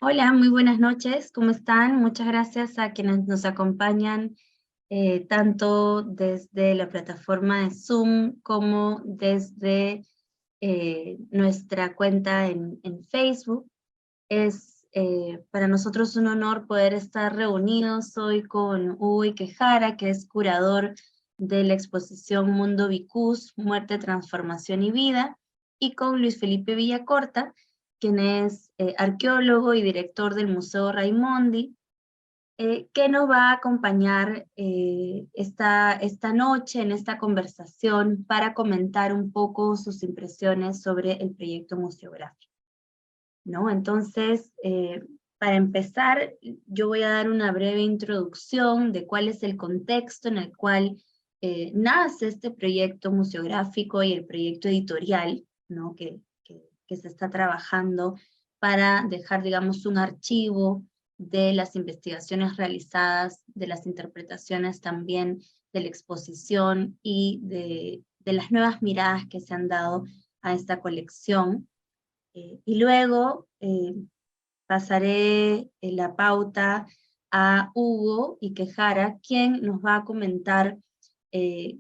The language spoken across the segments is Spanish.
Hola, muy buenas noches, ¿cómo están? Muchas gracias a quienes nos acompañan tanto desde la plataforma de Zoom como desde nuestra cuenta en Facebook. Es para nosotros un honor poder estar reunidos hoy con Hugo Iquejara, que es curador de la exposición Mundo Vicus, Muerte, Transformación y Vida, y con Luis Felipe Villacorta, quien es arqueólogo y director del Museo Raimondi, que nos va a acompañar esta noche en esta conversación para comentar un poco sus impresiones sobre el proyecto museográfico, ¿no? Entonces, para empezar, yo voy a dar una breve introducción de cuál es el contexto en el cual nace este proyecto museográfico y el proyecto editorial, ¿no? que se está trabajando para dejar, digamos, un archivo de las investigaciones realizadas, de las interpretaciones también de la exposición y de las nuevas miradas que se han dado a esta colección. Y luego pasaré la pauta a Hugo Iquejara, quien nos va a comentar eh,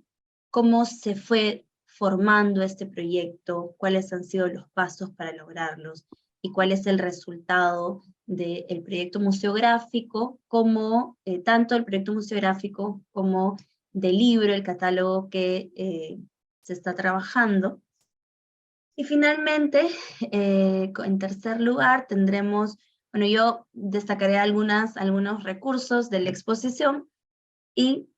cómo se fue formando este proyecto, cuáles han sido los pasos para lograrlos y cuál es el resultado del proyecto museográfico, como tanto el proyecto museográfico como del libro, el catálogo que se está trabajando. Y finalmente, en tercer lugar, tendremos, bueno, yo destacaré algunos recursos de la exposición y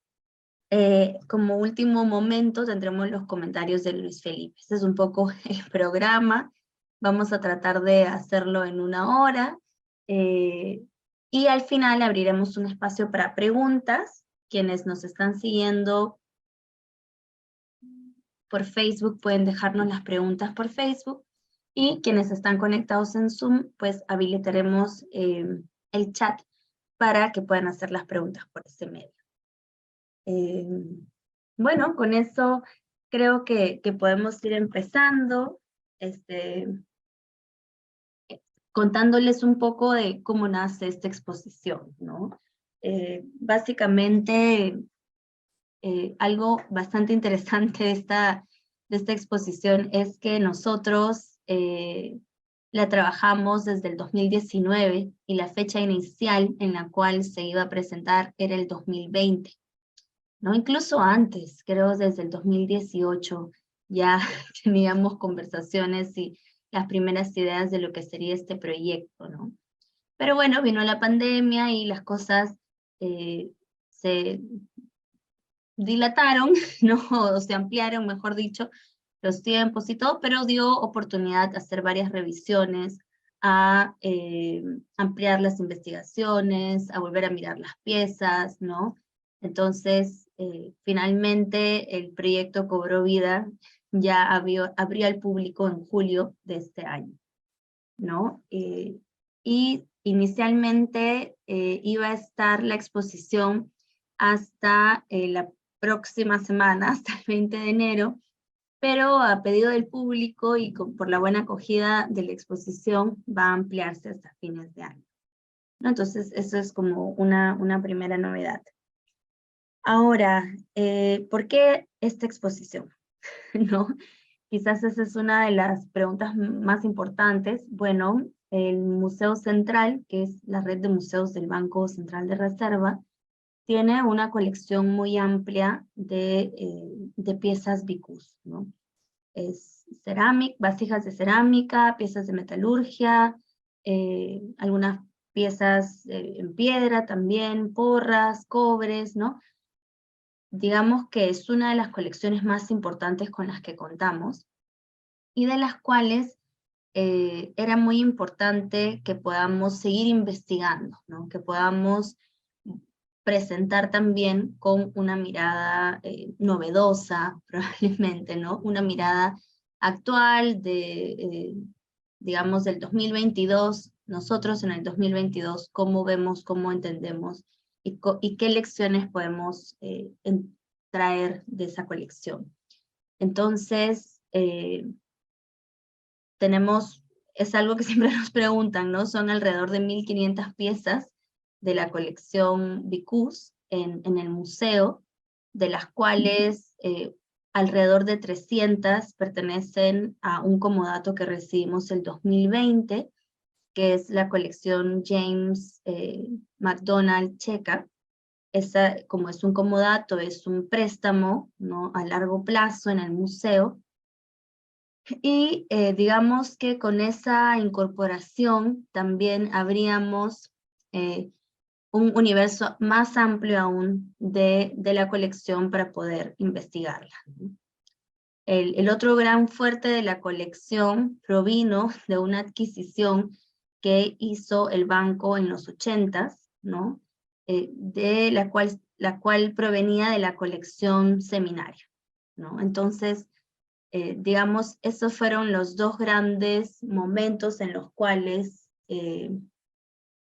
como último momento tendremos los comentarios de Luis Felipe. Este es un poco el programa, vamos a tratar de hacerlo en 1 hora, y al final abriremos un espacio para preguntas. Quienes nos están siguiendo por Facebook pueden dejarnos las preguntas por Facebook, y quienes están conectados en Zoom, pues habilitaremos el chat para que puedan hacer las preguntas por ese medio. Bueno, con eso creo que podemos ir empezando, contándoles un poco de cómo nace esta exposición, ¿no? Básicamente, algo bastante interesante de esta exposición es que nosotros la trabajamos desde el 2019 y la fecha inicial en la cual se iba a presentar era el 2020, ¿no? Incluso antes, creo desde el 2018 ya teníamos conversaciones y las primeras ideas de lo que sería este proyecto, ¿no? Pero bueno, vino la pandemia y las cosas se dilataron, ¿no? O se ampliaron, mejor dicho, los tiempos y todo, pero dio oportunidad a hacer varias revisiones, a ampliar las investigaciones, a volver a mirar las piezas, ¿no? Entonces, finalmente el proyecto cobró vida, ya abrió al público en julio de este año, ¿no? Y inicialmente iba a estar la exposición hasta la próxima semana, hasta el 20 de enero, pero a pedido del público y por la buena acogida de la exposición va a ampliarse hasta fines de año, ¿no? Entonces eso es como una primera novedad. Ahora, ¿por qué esta exposición? ¿No? Quizás esa es una de las preguntas más importantes. Bueno, el Museo Central, que es la red de museos del Banco Central de Reserva, tiene una colección muy amplia de piezas Vicus, ¿no? Es cerámica, vasijas de cerámica, piezas de metalurgia, algunas piezas en piedra también, porras, cobres, ¿no? Digamos que es una de las colecciones más importantes con las que contamos y de las cuales era muy importante que podamos seguir investigando, ¿no? Que podamos presentar también con una mirada novedosa, probablemente, ¿no? Una mirada actual digamos, del 2022, nosotros en el 2022, cómo vemos, cómo entendemos y qué lecciones podemos traer de esa colección. Entonces, tenemos es algo que siempre nos preguntan, ¿no? Son alrededor de 1.500 piezas de la colección Vicus en el museo, de las cuales alrededor de 300 pertenecen a un comodato que recibimos el 2020, que es la colección James McDonald Checa. Esa, como es un comodato, es un préstamo, ¿no?, a largo plazo en el museo. Y digamos que con esa incorporación también habríamos un universo más amplio aún de la colección para poder investigarla. El otro gran fuerte de la colección provino de una adquisición que hizo el banco en los 80s, ¿no? De la cual provenía de la colección Seminario, ¿no? Entonces, digamos, esos fueron los dos grandes momentos en los cuales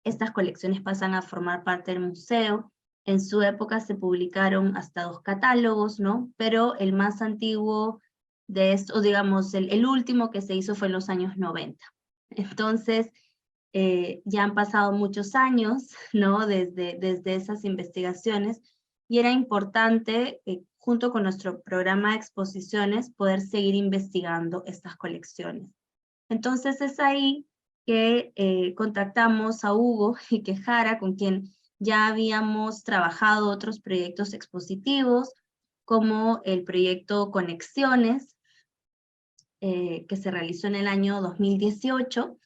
estas colecciones pasan a formar parte del museo. En su época se publicaron hasta 2 catálogos, ¿no? Pero el más antiguo de esto, digamos, el último que se hizo fue en los años 90. Entonces, ya han pasado muchos años, ¿no?, desde esas investigaciones, y era importante, junto con nuestro programa de exposiciones, poder seguir investigando estas colecciones. Entonces es ahí que contactamos a Hugo Iquejara, con quien ya habíamos trabajado otros proyectos expositivos, como el proyecto Conexiones, que se realizó en el año 2018,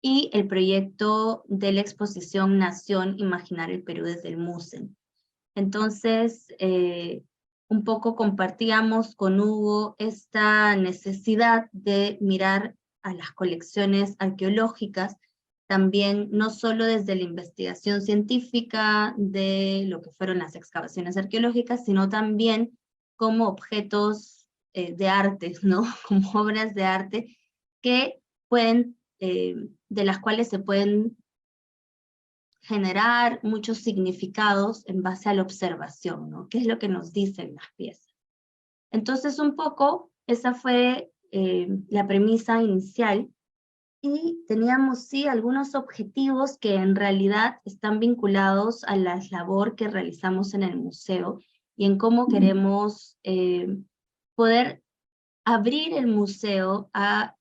y el proyecto de la exposición Nación Imaginar el Perú desde el MUSEM. Entonces, un poco compartíamos con Hugo esta necesidad de mirar a las colecciones arqueológicas, también no solo desde la investigación científica de lo que fueron las excavaciones arqueológicas, sino también como objetos de arte, ¿no? Como obras de arte que pueden, de las cuales se pueden generar muchos significados en base a la observación, ¿no? ¿Qué es lo que nos dicen las piezas? Entonces, un poco, esa fue la premisa inicial, y teníamos, sí, algunos objetivos que en realidad están vinculados a la labor que realizamos en el museo, y en cómo queremos poder abrir el museo a,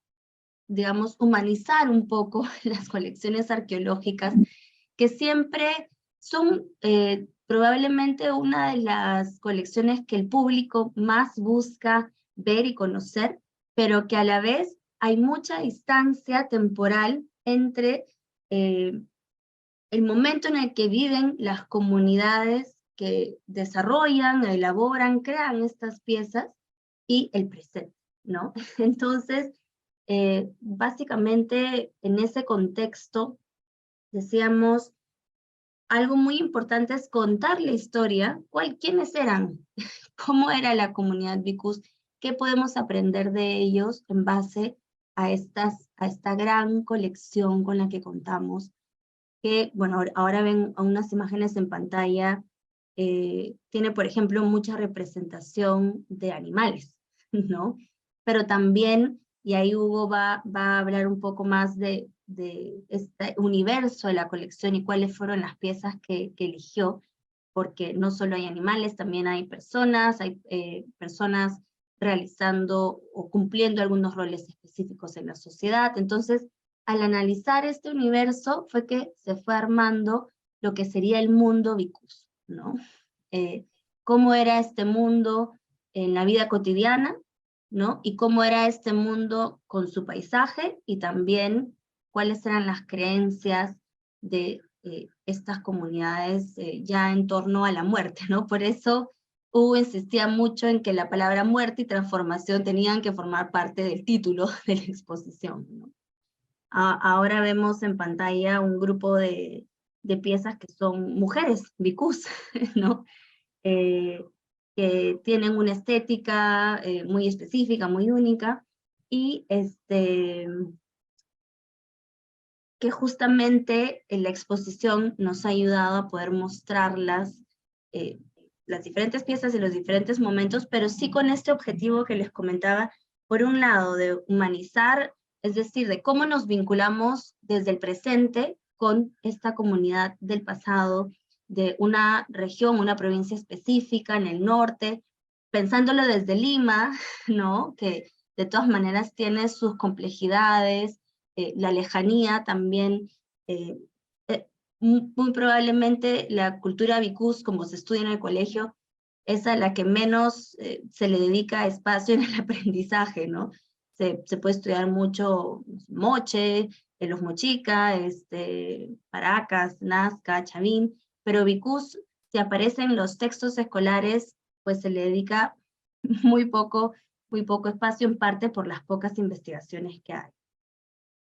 digamos, humanizar un poco las colecciones arqueológicas, que siempre son probablemente una de las colecciones que el público más busca ver y conocer, pero que a la vez hay mucha distancia temporal entre el momento en el que viven las comunidades que desarrollan, elaboran, crean estas piezas, y el presente, ¿no? Entonces, básicamente en ese contexto, decíamos, algo muy importante es contar la historia, quiénes eran, cómo era la comunidad Vicus, qué podemos aprender de ellos en base a esta gran colección con la que contamos, que, bueno, ahora ven unas imágenes en pantalla, tiene, por ejemplo, mucha representación de animales, ¿no? Pero también, y ahí Hugo va a hablar un poco más de este universo de la colección y cuáles fueron las piezas que eligió, porque no solo hay animales, también hay personas realizando o cumpliendo algunos roles específicos en la sociedad. Entonces, al analizar este universo fue que se fue armando lo que sería el mundo Vicus, ¿no? Cómo era este mundo en la vida cotidiana, ¿no? Y cómo era este mundo con su paisaje, y también cuáles eran las creencias de estas comunidades ya en torno a la muerte, ¿no? Por eso Hugo insistía mucho en que la palabra muerte y transformación tenían que formar parte del título de la exposición, ¿no? Ahora vemos en pantalla un grupo de piezas que son mujeres, Vicus, ¿no? Que tienen una estética muy específica, muy única, y que justamente en la exposición nos ha ayudado a poder mostrarlas, las diferentes piezas y los diferentes momentos, pero sí con este objetivo que les comentaba, por un lado, de humanizar es decir, de cómo nos vinculamos desde el presente con esta comunidad del pasado, de una región, una provincia específica en el norte, pensándolo desde Lima, ¿no? Que de todas maneras tiene sus complejidades, la lejanía también, muy probablemente la cultura bicús, como se estudia en el colegio, es a la que menos se le dedica espacio en el aprendizaje, ¿no? Se puede estudiar mucho moche, los mochica, Paracas, Nazca, Chavín, pero bicús, si aparece en los textos escolares, pues se le dedica muy poco espacio, en parte por las pocas investigaciones que hay.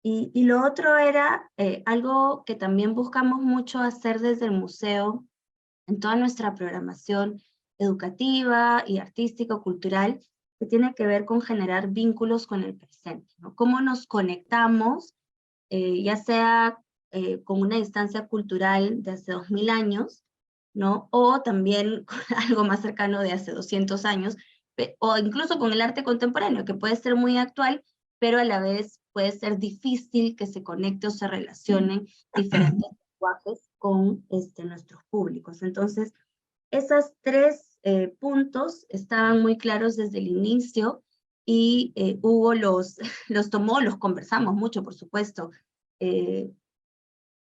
Y lo otro era algo que también buscamos mucho hacer desde el museo, en toda nuestra programación educativa y artístico-cultural, que tiene que ver con generar vínculos con el presente, ¿no? Cómo nos conectamos, ya sea con una instancia cultural de hace 2000 años, ¿no? O también con algo más cercano de hace 200 años, o incluso con el arte contemporáneo, que puede ser muy actual, pero a la vez puede ser difícil que se conecte o se relacionen diferentes lenguajes con nuestros públicos. Entonces, esos tres puntos estaban muy claros desde el inicio y Hugo los tomó, los conversamos mucho, por supuesto,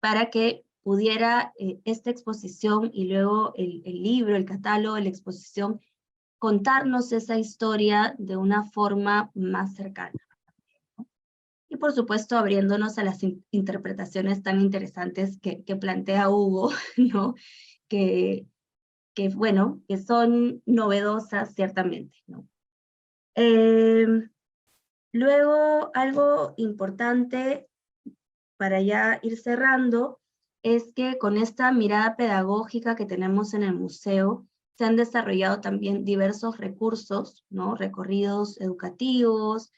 para que pudiera esta exposición y luego el libro, el catálogo, la exposición, contarnos esa historia de una forma más cercana. Y por supuesto abriéndonos a las interpretaciones tan interesantes que plantea Hugo, ¿no? Que bueno, que son novedosas ciertamente, ¿no? Luego, algo importante para ya ir cerrando, es que con esta mirada pedagógica que tenemos en el museo, se han desarrollado también diversos recursos, ¿no? Recorridos educativos,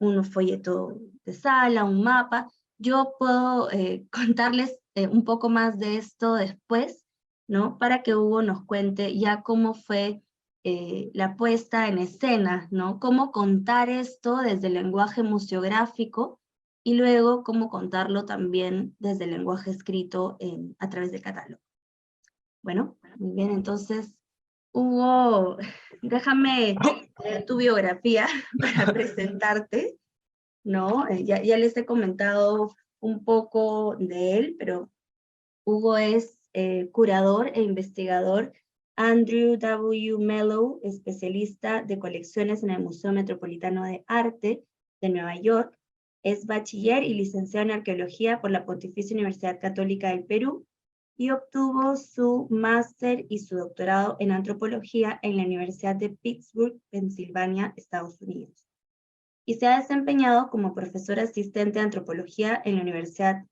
un folleto de sala, un mapa. Yo puedo contarles un poco más de esto después, ¿no? Para que Hugo nos cuente ya cómo fue la puesta en escena, ¿no? Cómo contar esto desde el lenguaje museográfico, y luego cómo contarlo también desde el lenguaje escrito a través del catálogo. Bueno, muy bien, entonces, Hugo, déjame leer tu biografía para presentarte, ¿no? Ya les he comentado un poco de él, pero Hugo es curador e investigador Andrew W. Mello, especialista de colecciones en el Museo Metropolitano de Arte de Nueva York. Es bachiller y licenciado en arqueología por la Pontificia Universidad Católica del Perú y obtuvo su máster y su doctorado en antropología en la Universidad de Pittsburgh, Pensilvania, Estados Unidos. Y se ha desempeñado como profesor asistente de antropología en la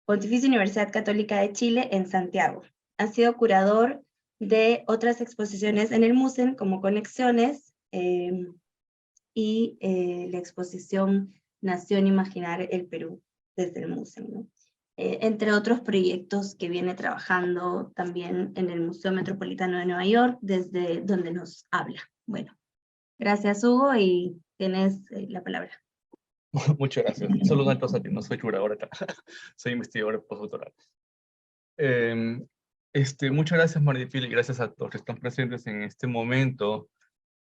Pontificia Universidad Católica de Chile en Santiago. Ha sido curador de otras exposiciones en el MUSEM como Conexiones y la exposición Nación Imaginar el Perú desde el MUSEM, ¿no? Entre otros proyectos que viene trabajando también en el Museo Metropolitano de Nueva York, desde donde nos habla. Bueno, gracias Hugo y tienes la palabra. Muchas gracias. Solo una cosa, que no soy curador acá, soy investigador postdoctoral. Muchas gracias, Marifil, y gracias a todos que están presentes en este momento.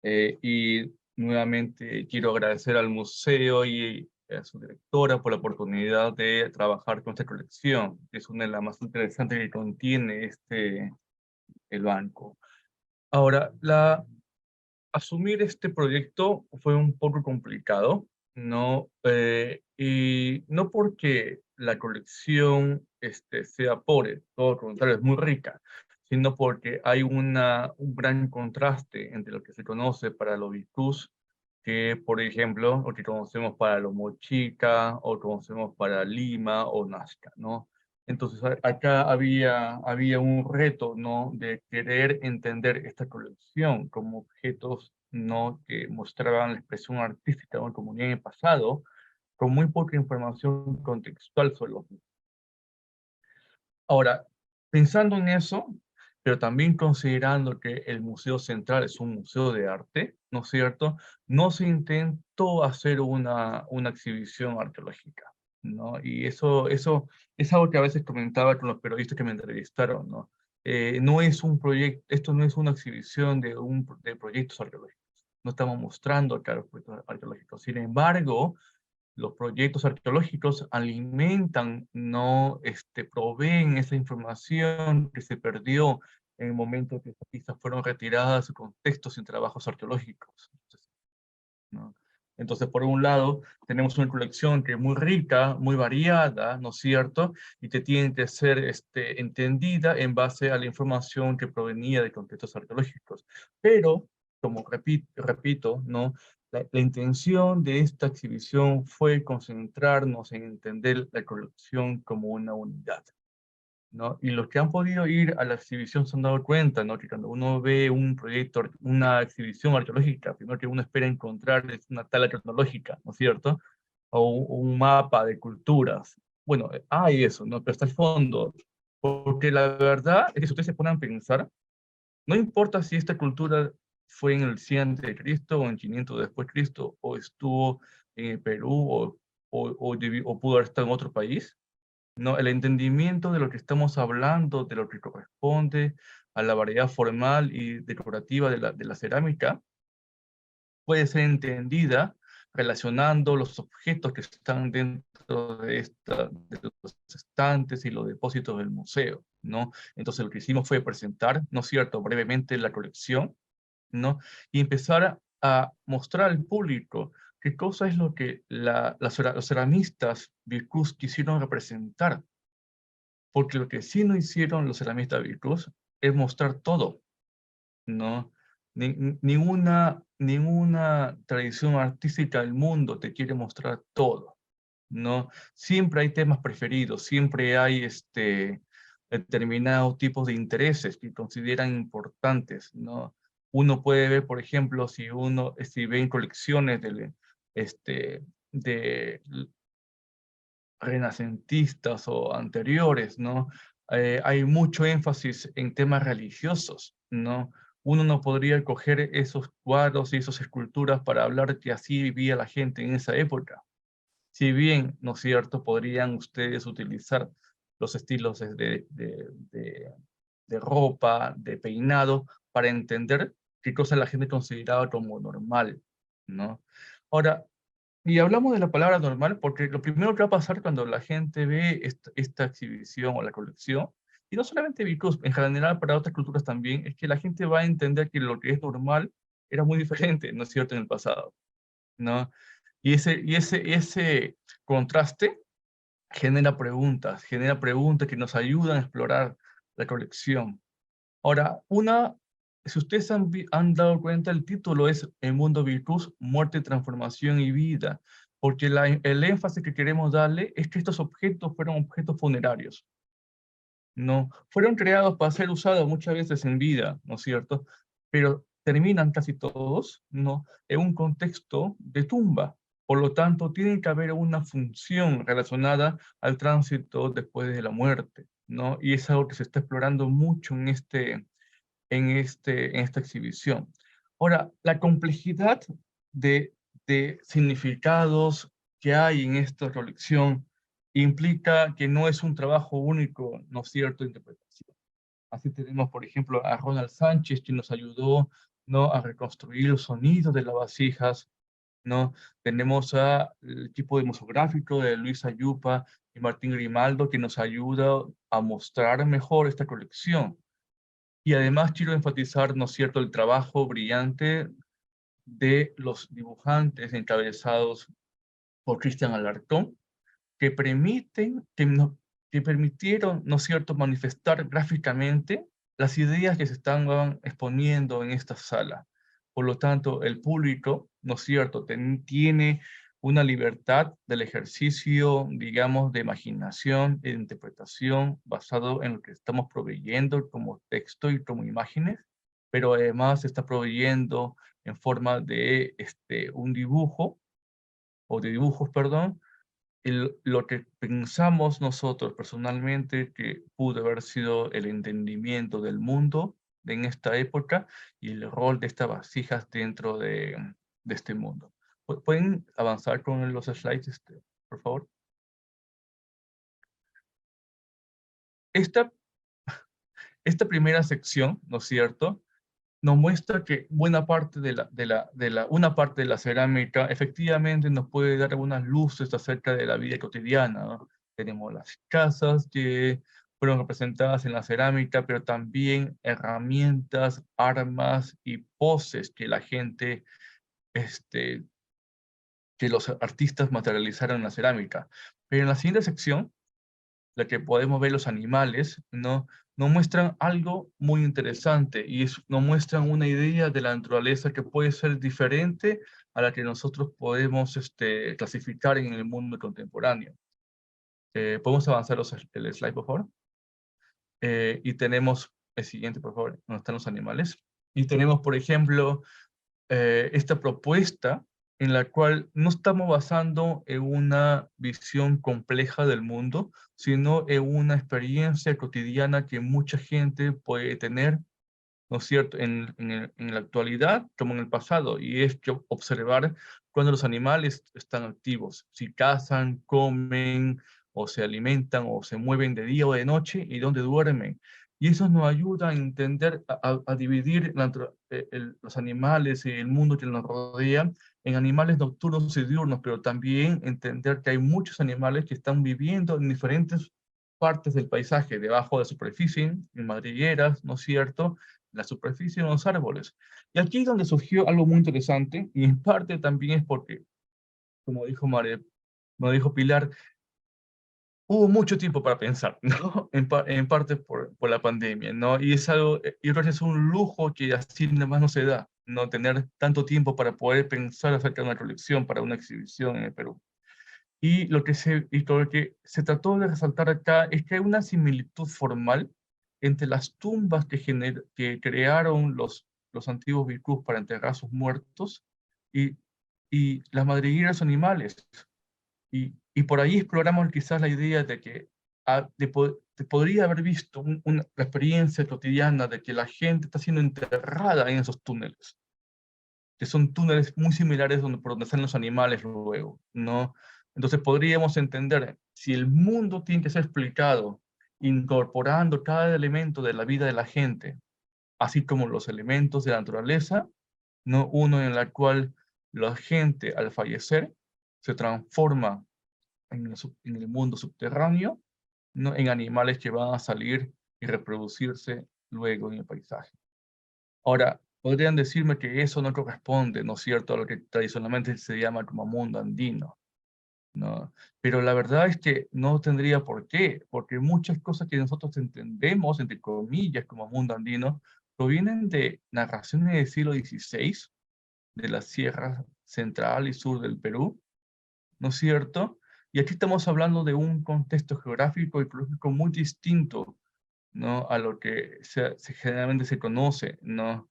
Y nuevamente quiero agradecer al museo y a su directora por la oportunidad de trabajar con esta colección, que es una de las más interesantes que contiene el banco. Ahora, asumir este proyecto fue un poco complicado, ¿no? Y no porque la colección sea pobre, todo lo contrario, es muy rica, sino porque hay un gran contraste entre lo que se conoce para los bicús, que por ejemplo, lo que conocemos para los mochica, o conocemos para Lima o Nazca, ¿no? Entonces acá había un reto, ¿no? De querer entender esta colección como objetos, ¿no? Que mostraban la expresión artística de una comunidad en el pasado, con muy poca información contextual sobre los mismos. Ahora, pensando en eso, pero también considerando que el Museo Central es un museo de arte, ¿no es cierto? No se intentó hacer una exhibición arqueológica, ¿no? Y eso es algo que a veces comentaba con los periodistas que me entrevistaron, ¿no? No es un proyecto, esto no es una exhibición de proyectos arqueológicos. No estamos mostrando acá proyectos arqueológicos. Sin embargo, los proyectos arqueológicos alimentan, no proveen esa información que se perdió en el momento que estas pistas fueron retiradas de su contexto sin trabajos arqueológicos, ¿no? Entonces, por un lado, tenemos una colección que es muy rica, muy variada, ¿no es cierto? Y que tiene que ser entendida en base a la información que provenía de contextos arqueológicos. Pero, como repito, ¿no? La intención de esta exhibición fue concentrarnos en entender la colección como una unidad, ¿no? Y los que han podido ir a la exhibición se han dado cuenta, ¿no? Que cuando uno ve un proyecto, una exhibición arqueológica, primero que uno espera encontrar es una tala tecnológica, ¿no es cierto? O un mapa de culturas. Bueno, hay eso, ¿no? Pero está el fondo. Porque la verdad es que si ustedes se ponen a pensar, no importa si esta cultura fue en el 100 de Cristo o en 500 después de Cristo, o estuvo en el Perú, o pudo haber estado en otro país, ¿no? El entendimiento de lo que estamos hablando, de lo que corresponde a la variedad formal y decorativa de la cerámica, puede ser entendida relacionando los objetos que están dentro de los estantes y los depósitos del museo, ¿no? Entonces lo que hicimos fue presentar, ¿no es cierto?, brevemente la colección, ¿no? Y empezar a mostrar al público qué cosa es lo que los ceramistas Virkus quisieron representar, porque lo que sí no hicieron los ceramistas Virtus es mostrar todo, ¿no? Ninguna tradición artística del mundo te quiere mostrar todo, ¿no? Siempre hay temas preferidos, siempre hay determinados tipos de intereses que consideran importantes, ¿no? Uno puede ver, por ejemplo, si ve en colecciones de renacentistas o anteriores, ¿no? Hay mucho énfasis en temas religiosos, ¿no? Uno no podría coger esos cuadros y esas esculturas para hablar que así vivía la gente en esa época. Si bien, ¿no es cierto?, podrían ustedes utilizar los estilos de ropa, de peinado, para entender qué cosa la gente consideraba como normal, ¿no? Ahora, y hablamos de la palabra normal porque lo primero que va a pasar cuando la gente ve esta exhibición o la colección, y no solamente Vicus, en general para otras culturas también, es que la gente va a entender que lo que es normal era muy diferente, ¿no es cierto?, en el pasado, ¿no? Y ese contraste genera preguntas que nos ayudan a explorar la colección. Ahora, si ustedes han dado cuenta, el título es El mundo Virtus, muerte, transformación y vida, porque el énfasis que queremos darle es que estos objetos fueron objetos funerarios, ¿no? Fueron creados para ser usados muchas veces en vida, ¿no es cierto? Pero terminan casi todos, ¿no?, en un contexto de tumba. Por lo tanto, tiene que haber una función relacionada al tránsito después de la muerte, ¿no? Y es algo que se está explorando mucho en esta exhibición. Ahora, la complejidad de, de significados que hay en esta colección implica que no es un trabajo único, ¿no es cierto?, de interpretación. Así tenemos, por ejemplo, a Ronald Sánchez, quien nos ayudó, ¿no?, a reconstruir el sonido de las vasijas, ¿no? Tenemos el equipo demoscopio de Luis Ayupa y Martín Grimaldo, que nos ayuda a mostrar mejor esta colección. Y además quiero enfatizar, ¿no es cierto?, el trabajo brillante de los dibujantes encabezados por Cristian Alarcón, que que permitieron, ¿no es cierto?, manifestar gráficamente las ideas que se estaban exponiendo en esta sala. Por lo tanto, el público, ¿no es cierto?, tiene una libertad del ejercicio, digamos, de imaginación e interpretación basado en lo que estamos proveyendo como texto y como imágenes, pero además se está proveyendo en forma de un dibujo, o de dibujos, perdón, lo que pensamos nosotros personalmente que pudo haber sido el entendimiento del mundo en esta época y el rol de estas vasijas dentro de este mundo. ¿Pueden avanzar con los slides, por favor? Esta, esta primera sección, ¿no es cierto?, nos muestra que buena parte una parte de la cerámica efectivamente nos puede dar algunas luces acerca de la vida cotidiana, ¿no? Tenemos las casas que fueron representadas en la cerámica, pero también herramientas, armas y poses que la gente, que los artistas materializaron en la cerámica. Pero en la siguiente sección, la que podemos ver los animales, ¿no? Nos muestran algo muy interesante y nos muestran una idea de la naturaleza que puede ser diferente a la que nosotros podemos clasificar en el mundo contemporáneo. ¿Podemos avanzar el slide, por favor? Y tenemos el siguiente, por favor, donde están los animales. Y tenemos, por ejemplo, esta propuesta en la cual no estamos basando en una visión compleja del mundo, sino en una experiencia cotidiana que mucha gente puede tener, ¿no es cierto?, en la actualidad como en el pasado, y es que observar cuando los animales están activos, si cazan, comen, o se alimentan, o se mueven de día o de noche, y dónde duermen. Y eso nos ayuda a entender, a dividir los animales y el mundo que nos rodea en animales nocturnos y diurnos, pero también entender que hay muchos animales que están viviendo en diferentes partes del paisaje, debajo de la superficie, en madrigueras, ¿no es cierto?, la superficie de los árboles. Y aquí es donde surgió algo muy interesante, y en parte también es porque, como dijo como dijo Pilar, hubo mucho tiempo para pensar, ¿no? En parte por la pandemia, ¿no? Y es algo, yo creo que es un lujo que así nada más no se da, ¿no? Tener tanto tiempo para poder pensar acerca de una colección, para una exhibición en el Perú. Y lo que se trató de resaltar acá es que hay una similitud formal entre las tumbas que crearon los antiguos bhikkhus para enterrar a sus muertos y, y las madrigueras animales. Y por ahí exploramos quizás la idea de que podría haber visto una experiencia cotidiana de que la gente está siendo enterrada en esos túneles, que son túneles muy similares por donde están los animales luego, ¿no? Entonces podríamos entender, si el mundo tiene que ser explicado incorporando cada elemento de la vida de la gente, así como los elementos de la naturaleza, ¿no? Uno en el cual la gente al fallecer se transforma en el mundo subterráneo, ¿no? En animales que van a salir y reproducirse luego en el paisaje. Ahora, podrían decirme que eso no corresponde, ¿no es cierto?, a lo que tradicionalmente se llama como mundo andino, ¿no? Pero la verdad es que no tendría por qué, porque muchas cosas que nosotros entendemos, entre comillas, como mundo andino, provienen de narraciones del siglo XVI, de la Sierra Central y Sur del Perú, ¿no es cierto? Y aquí estamos hablando de un contexto geográfico y ecológico muy distinto, ¿no?, a lo que generalmente se conoce, ¿no?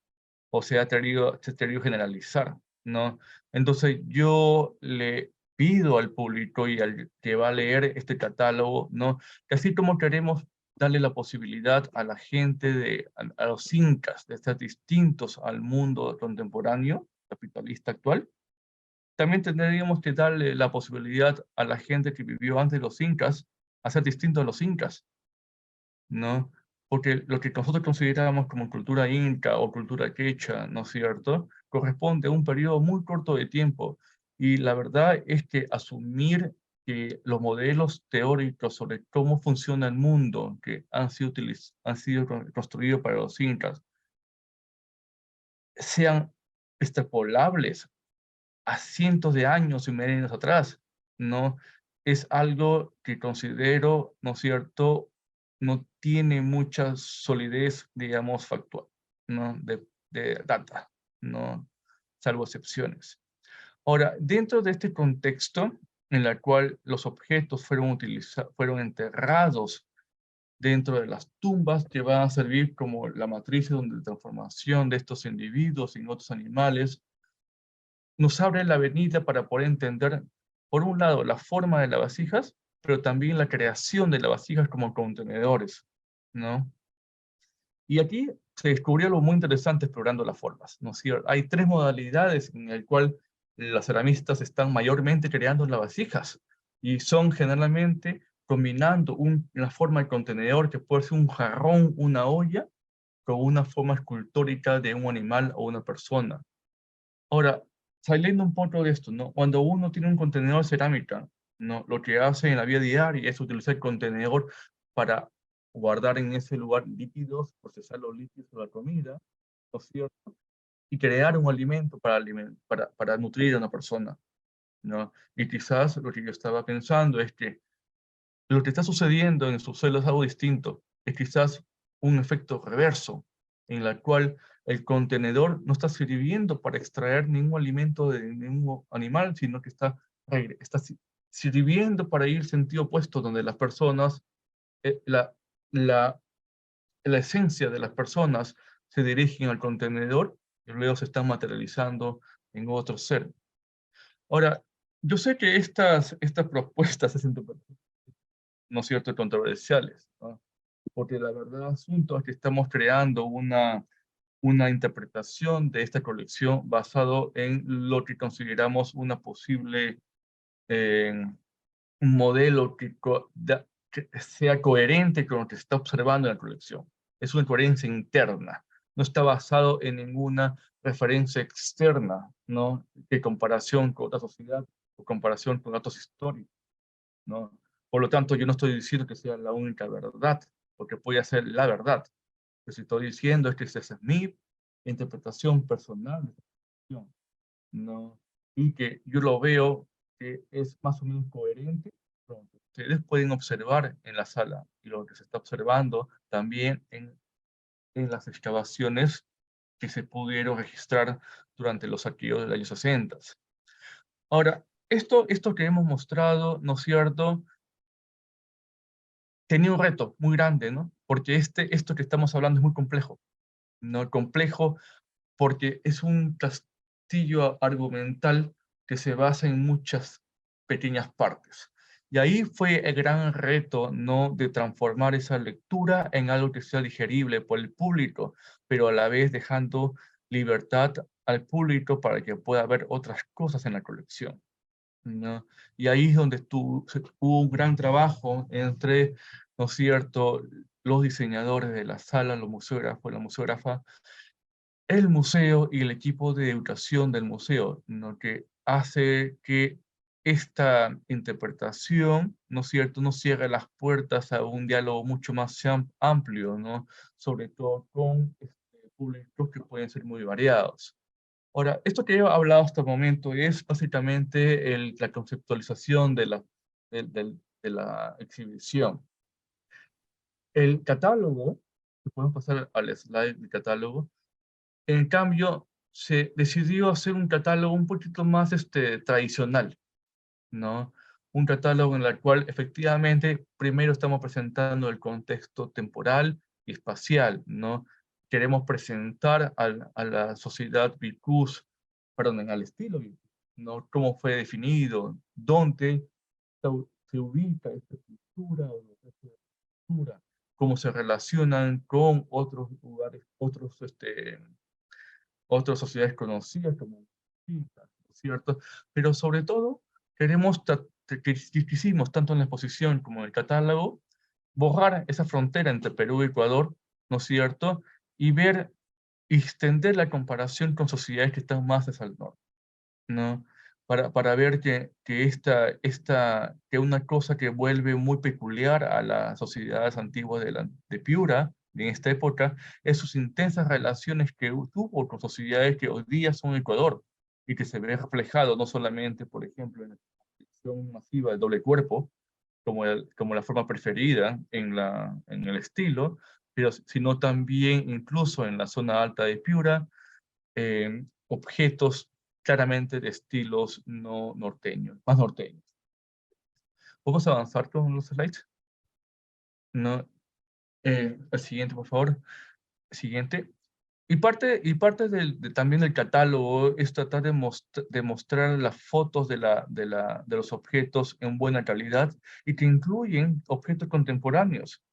O se ha querido generalizar, ¿no? Entonces yo le pido al público y al que va a leer este catálogo, ¿no?, que así como queremos darle la posibilidad a la gente, a los incas, de estar distintos al mundo contemporáneo, capitalista actual, también tendríamos que darle la posibilidad a la gente que vivió antes de los incas a ser distinto a los incas, ¿no? Porque lo que nosotros consideramos como cultura inca o cultura quechua, ¿no es cierto?, corresponde a un periodo muy corto de tiempo. Y la verdad es que asumir que los modelos teóricos sobre cómo funciona el mundo que han sido construidos para los incas sean extrapolables a cientos de años y milenios atrás, ¿no? Es algo que considero, ¿no es cierto?, no tiene mucha solidez, digamos, factual, ¿no? De data, ¿no? Salvo excepciones. Ahora, dentro de este contexto en el cual los objetos fueron enterrados dentro de las tumbas que van a servir como la matriz de transformación de estos individuos en otros animales, nos abre la avenida para poder entender por un lado, la forma de las vasijas, pero también la creación de las vasijas como contenedores, ¿no? Y aquí se descubrió algo muy interesante explorando las formas, ¿no es cierto? Hay tres modalidades en el cual los ceramistas están mayormente creando las vasijas, y son generalmente combinando una forma de contenedor que puede ser un jarrón, una olla, con una forma escultórica de un animal o una persona. Ahora, saliendo un poco de esto, ¿no? Cuando uno tiene un contenedor de cerámica, ¿no? Lo que hace en la vida diaria es utilizar el contenedor para guardar en ese lugar líquidos, procesar los líquidos de la comida, ¿no es cierto? Y crear un alimento para nutrir a una persona, ¿no? Y quizás lo que yo estaba pensando es que lo que está sucediendo en el subsuelo es algo distinto. Es quizás un efecto reverso, en la cual el contenedor no está sirviendo para extraer ningún alimento de ningún animal, sino que está sirviendo para ir sentido opuesto, donde las personas, eh, la, la, la esencia de las personas se dirigen al contenedor y luego se están materializando en otro ser. Ahora, yo sé que estas propuestas, ¿no es cierto?, controversiales, ¿no? Porque la verdad del asunto es que estamos creando una interpretación de esta colección basado en lo que consideramos una posible, eh, un modelo que sea coherente con lo que se está observando en la colección. Es una coherencia interna, no está basado en ninguna referencia externa, ¿no? De comparación con otra sociedad o comparación con datos históricos, ¿no? Por lo tanto, yo no estoy diciendo que sea la única verdad, porque puede ser la verdad. Lo que estoy diciendo es que esa es mi interpretación personal de esta cuestión, ¿no? Y que yo lo veo que es más o menos coherente con lo que ustedes pueden observar en la sala y lo que se está observando también en las excavaciones que se pudieron registrar durante los saqueos de los años 60. Ahora, esto que hemos mostrado, ¿no es cierto?, tenía un reto muy grande, ¿no? Porque esto que estamos hablando es muy complejo, ¿no? Complejo porque es un castillo argumental que se basa en muchas pequeñas partes. Y ahí fue el gran reto, ¿no?, de transformar esa lectura en algo que sea digerible por el público, pero a la vez dejando libertad al público para que pueda ver otras cosas en la colección, ¿no? Y ahí es donde hubo un gran trabajo entre, ¿no es cierto?, los diseñadores de la sala, los museógrafos, la museógrafa, el museo y el equipo de educación del museo, ¿no?, que hace que esta interpretación, ¿no es cierto?, nos cierre las puertas a un diálogo mucho más amplio, ¿no?, sobre todo con públicos que pueden ser muy variados. Ahora, esto que he hablado hasta el momento es básicamente la conceptualización de la exhibición. El catálogo, que podemos pasar al slide del catálogo, en cambio, se decidió hacer un catálogo un poquito más tradicional, ¿no? Un catálogo en el cual efectivamente primero estamos presentando el contexto temporal y espacial, ¿no? Queremos presentar a la sociedad Vicus, perdón, al estilo Vicus, ¿no? Cómo fue definido, dónde se ubica esta cultura o esta cultura, cómo se relacionan con otros lugares, otras sociedades conocidas como distintas, ¿no es cierto? Pero sobre todo, quisimos, tanto en la exposición como en el catálogo, borrar esa frontera entre Perú y Ecuador, ¿no es cierto? Y ver y extender la comparación con sociedades que están más hacia el norte, ¿no? Para ver que una cosa que vuelve muy peculiar a las sociedades antiguas de Piura, en esta época, es sus intensas relaciones que tuvo con sociedades que hoy día son Ecuador, y que se ve reflejado no solamente, por ejemplo, en la construcción masiva del doble cuerpo, como la forma preferida en el estilo, pero, sino también incluso en la zona alta de Piura, objetos claramente de estilos no norteños, más norteños. ¿Podemos avanzar con los slides? No, el siguiente, por favor. Siguiente. También del catálogo es tratar de mostrar las fotos de los objetos en buena calidad y que incluyen objetos contemporáneos,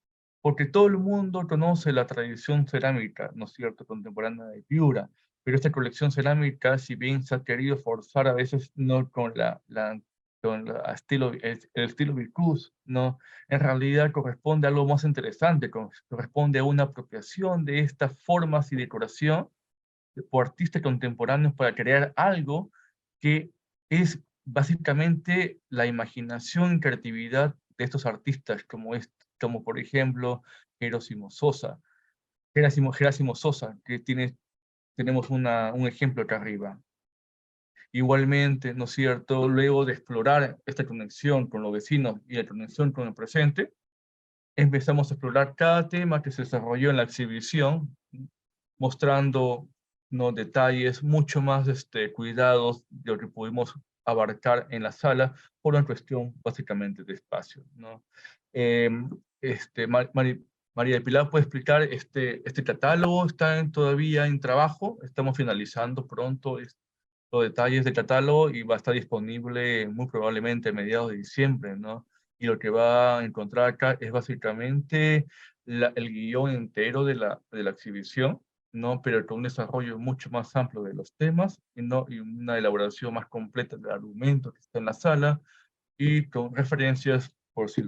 porque todo el mundo conoce la tradición cerámica, ¿no es cierto?, contemporánea de Piura, pero esta colección cerámica, si bien se ha querido forzar a veces no con el estilo Vicus, ¿no? En realidad corresponde a algo más interesante, corresponde a una apropiación de estas formas y decoración por artistas contemporáneos para crear algo que es básicamente la imaginación y creatividad de estos artistas, como por ejemplo Gerasimos Sosa, que tenemos un ejemplo acá arriba. Igualmente, ¿no es cierto?, luego de explorar esta conexión con los vecinos y la conexión con el presente, empezamos a explorar cada tema que se desarrolló en la exhibición, mostrando, ¿no?, detalles mucho más cuidados de lo que pudimos abarcar en la sala por una cuestión básicamente de espacio, ¿no? María del Pilar puede explicar, este catálogo está todavía en trabajo, estamos finalizando pronto los detalles del catálogo y va a estar disponible muy probablemente a mediados de diciembre, ¿no? Y lo que va a encontrar acá es básicamente el guión entero de la exhibición, ¿no? Pero con un desarrollo mucho más amplio de los temas y una elaboración más completa del argumento que está en la sala y con referencias por si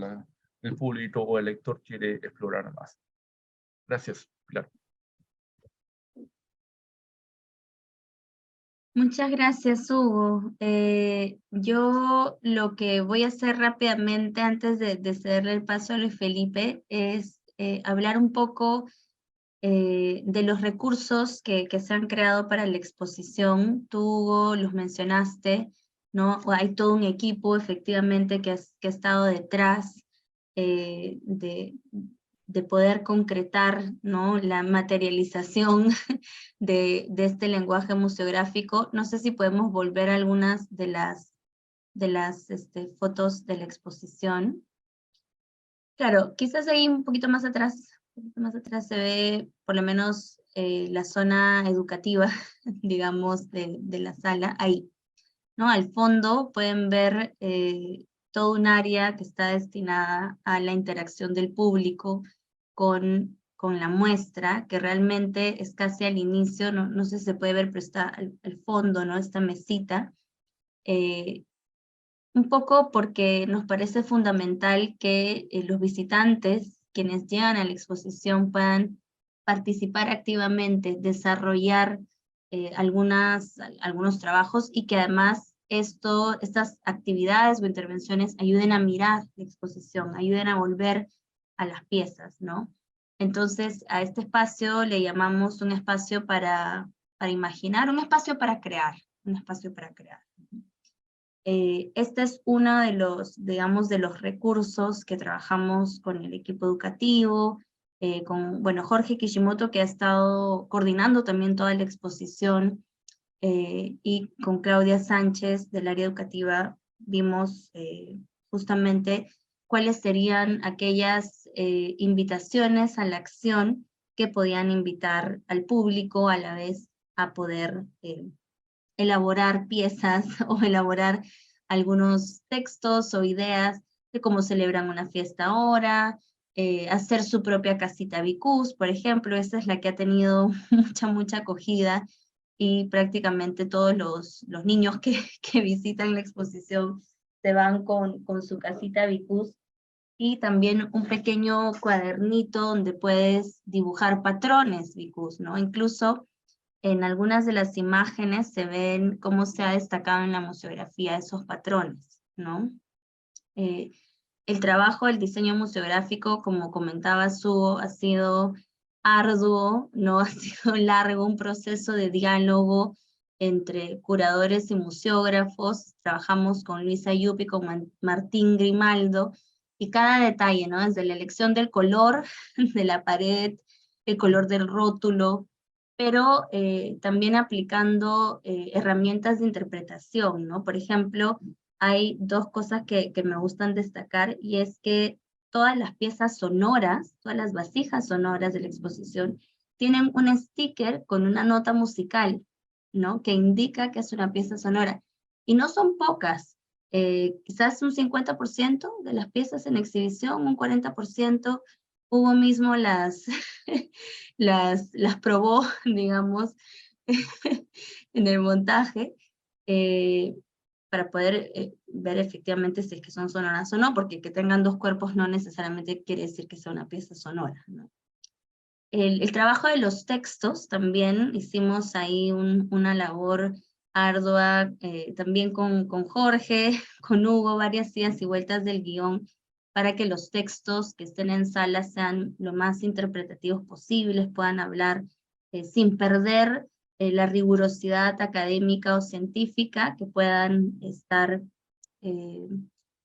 el público o el lector quiere explorar más. Gracias, Pilar. Muchas gracias, Hugo. Yo lo que voy a hacer rápidamente antes de cederle el paso a Luis Felipe es hablar un poco de los recursos que se han creado para la exposición. Tú, Hugo, los mencionaste, ¿no? Hay todo un equipo efectivamente que ha estado detrás de poder concretar, ¿no?, la materialización de este lenguaje museográfico. No sé si podemos volver a algunas de las fotos de la exposición. Claro, quizás ahí un poquito más atrás se ve por lo menos la zona educativa, digamos, de la sala, ahí, ¿no? Al fondo pueden ver todo un área que está destinada a la interacción del público con la muestra, que realmente es casi al inicio, no sé si se puede ver, pero está al fondo, ¿no?, esta mesita, un poco porque nos parece fundamental que los visitantes, quienes llegan a la exposición, puedan participar activamente, desarrollar algunos trabajos y que además estas actividades o intervenciones ayuden a mirar la exposición, ayuden a volver a las piezas, ¿no? Entonces, a este espacio le llamamos un espacio para imaginar, un espacio para crear, un espacio para crear. Este es uno de los, digamos, de los recursos que trabajamos con el equipo educativo, con, bueno, Jorge Kishimoto, que ha estado coordinando también toda la exposición, y con Claudia Sánchez del área educativa vimos justamente cuáles serían aquellas invitaciones a la acción que podían invitar al público a la vez a poder elaborar piezas o elaborar algunos textos o ideas de cómo celebran una fiesta ahora, hacer su propia casita Vicus, por ejemplo. Esa es la que ha tenido mucha acogida y prácticamente todos los niños que visitan la exposición se van con su casita Vicus, y también un pequeño cuadernito donde puedes dibujar patrones Vicus, ¿no? Incluso en algunas de las imágenes se ven cómo se ha destacado en la museografía esos patrones, ¿no? El trabajo del diseño museográfico, como comentaba Hugo, ha sido arduo, ¿no? Ha sido largo, un proceso de diálogo entre curadores y museógrafos. Trabajamos con Luisa Yupi, con Martín Grimaldo, y cada detalle, ¿no? Desde la elección del color de la pared, el color del rótulo, pero también aplicando herramientas de interpretación, ¿no? Por ejemplo, hay dos cosas que me gustan destacar, y es que todas las piezas sonoras, todas las vasijas sonoras de la exposición tienen un sticker con una nota musical, ¿no? Que indica que es una pieza sonora. Y no son pocas, quizás un 50% de las piezas en exhibición, un 40%, Hugo mismo las, las probó, digamos, en el montaje, para poder ver efectivamente si es que son sonoras o no, porque que tengan dos cuerpos no necesariamente quiere decir que sea una pieza sonora, ¿no? El trabajo de los textos también hicimos ahí una labor ardua, también con Jorge, con Hugo, varias idas y vueltas del guión, para que los textos que estén en sala sean lo más interpretativos posibles, puedan hablar sin perder la rigurosidad académica o científica, que puedan estar eh,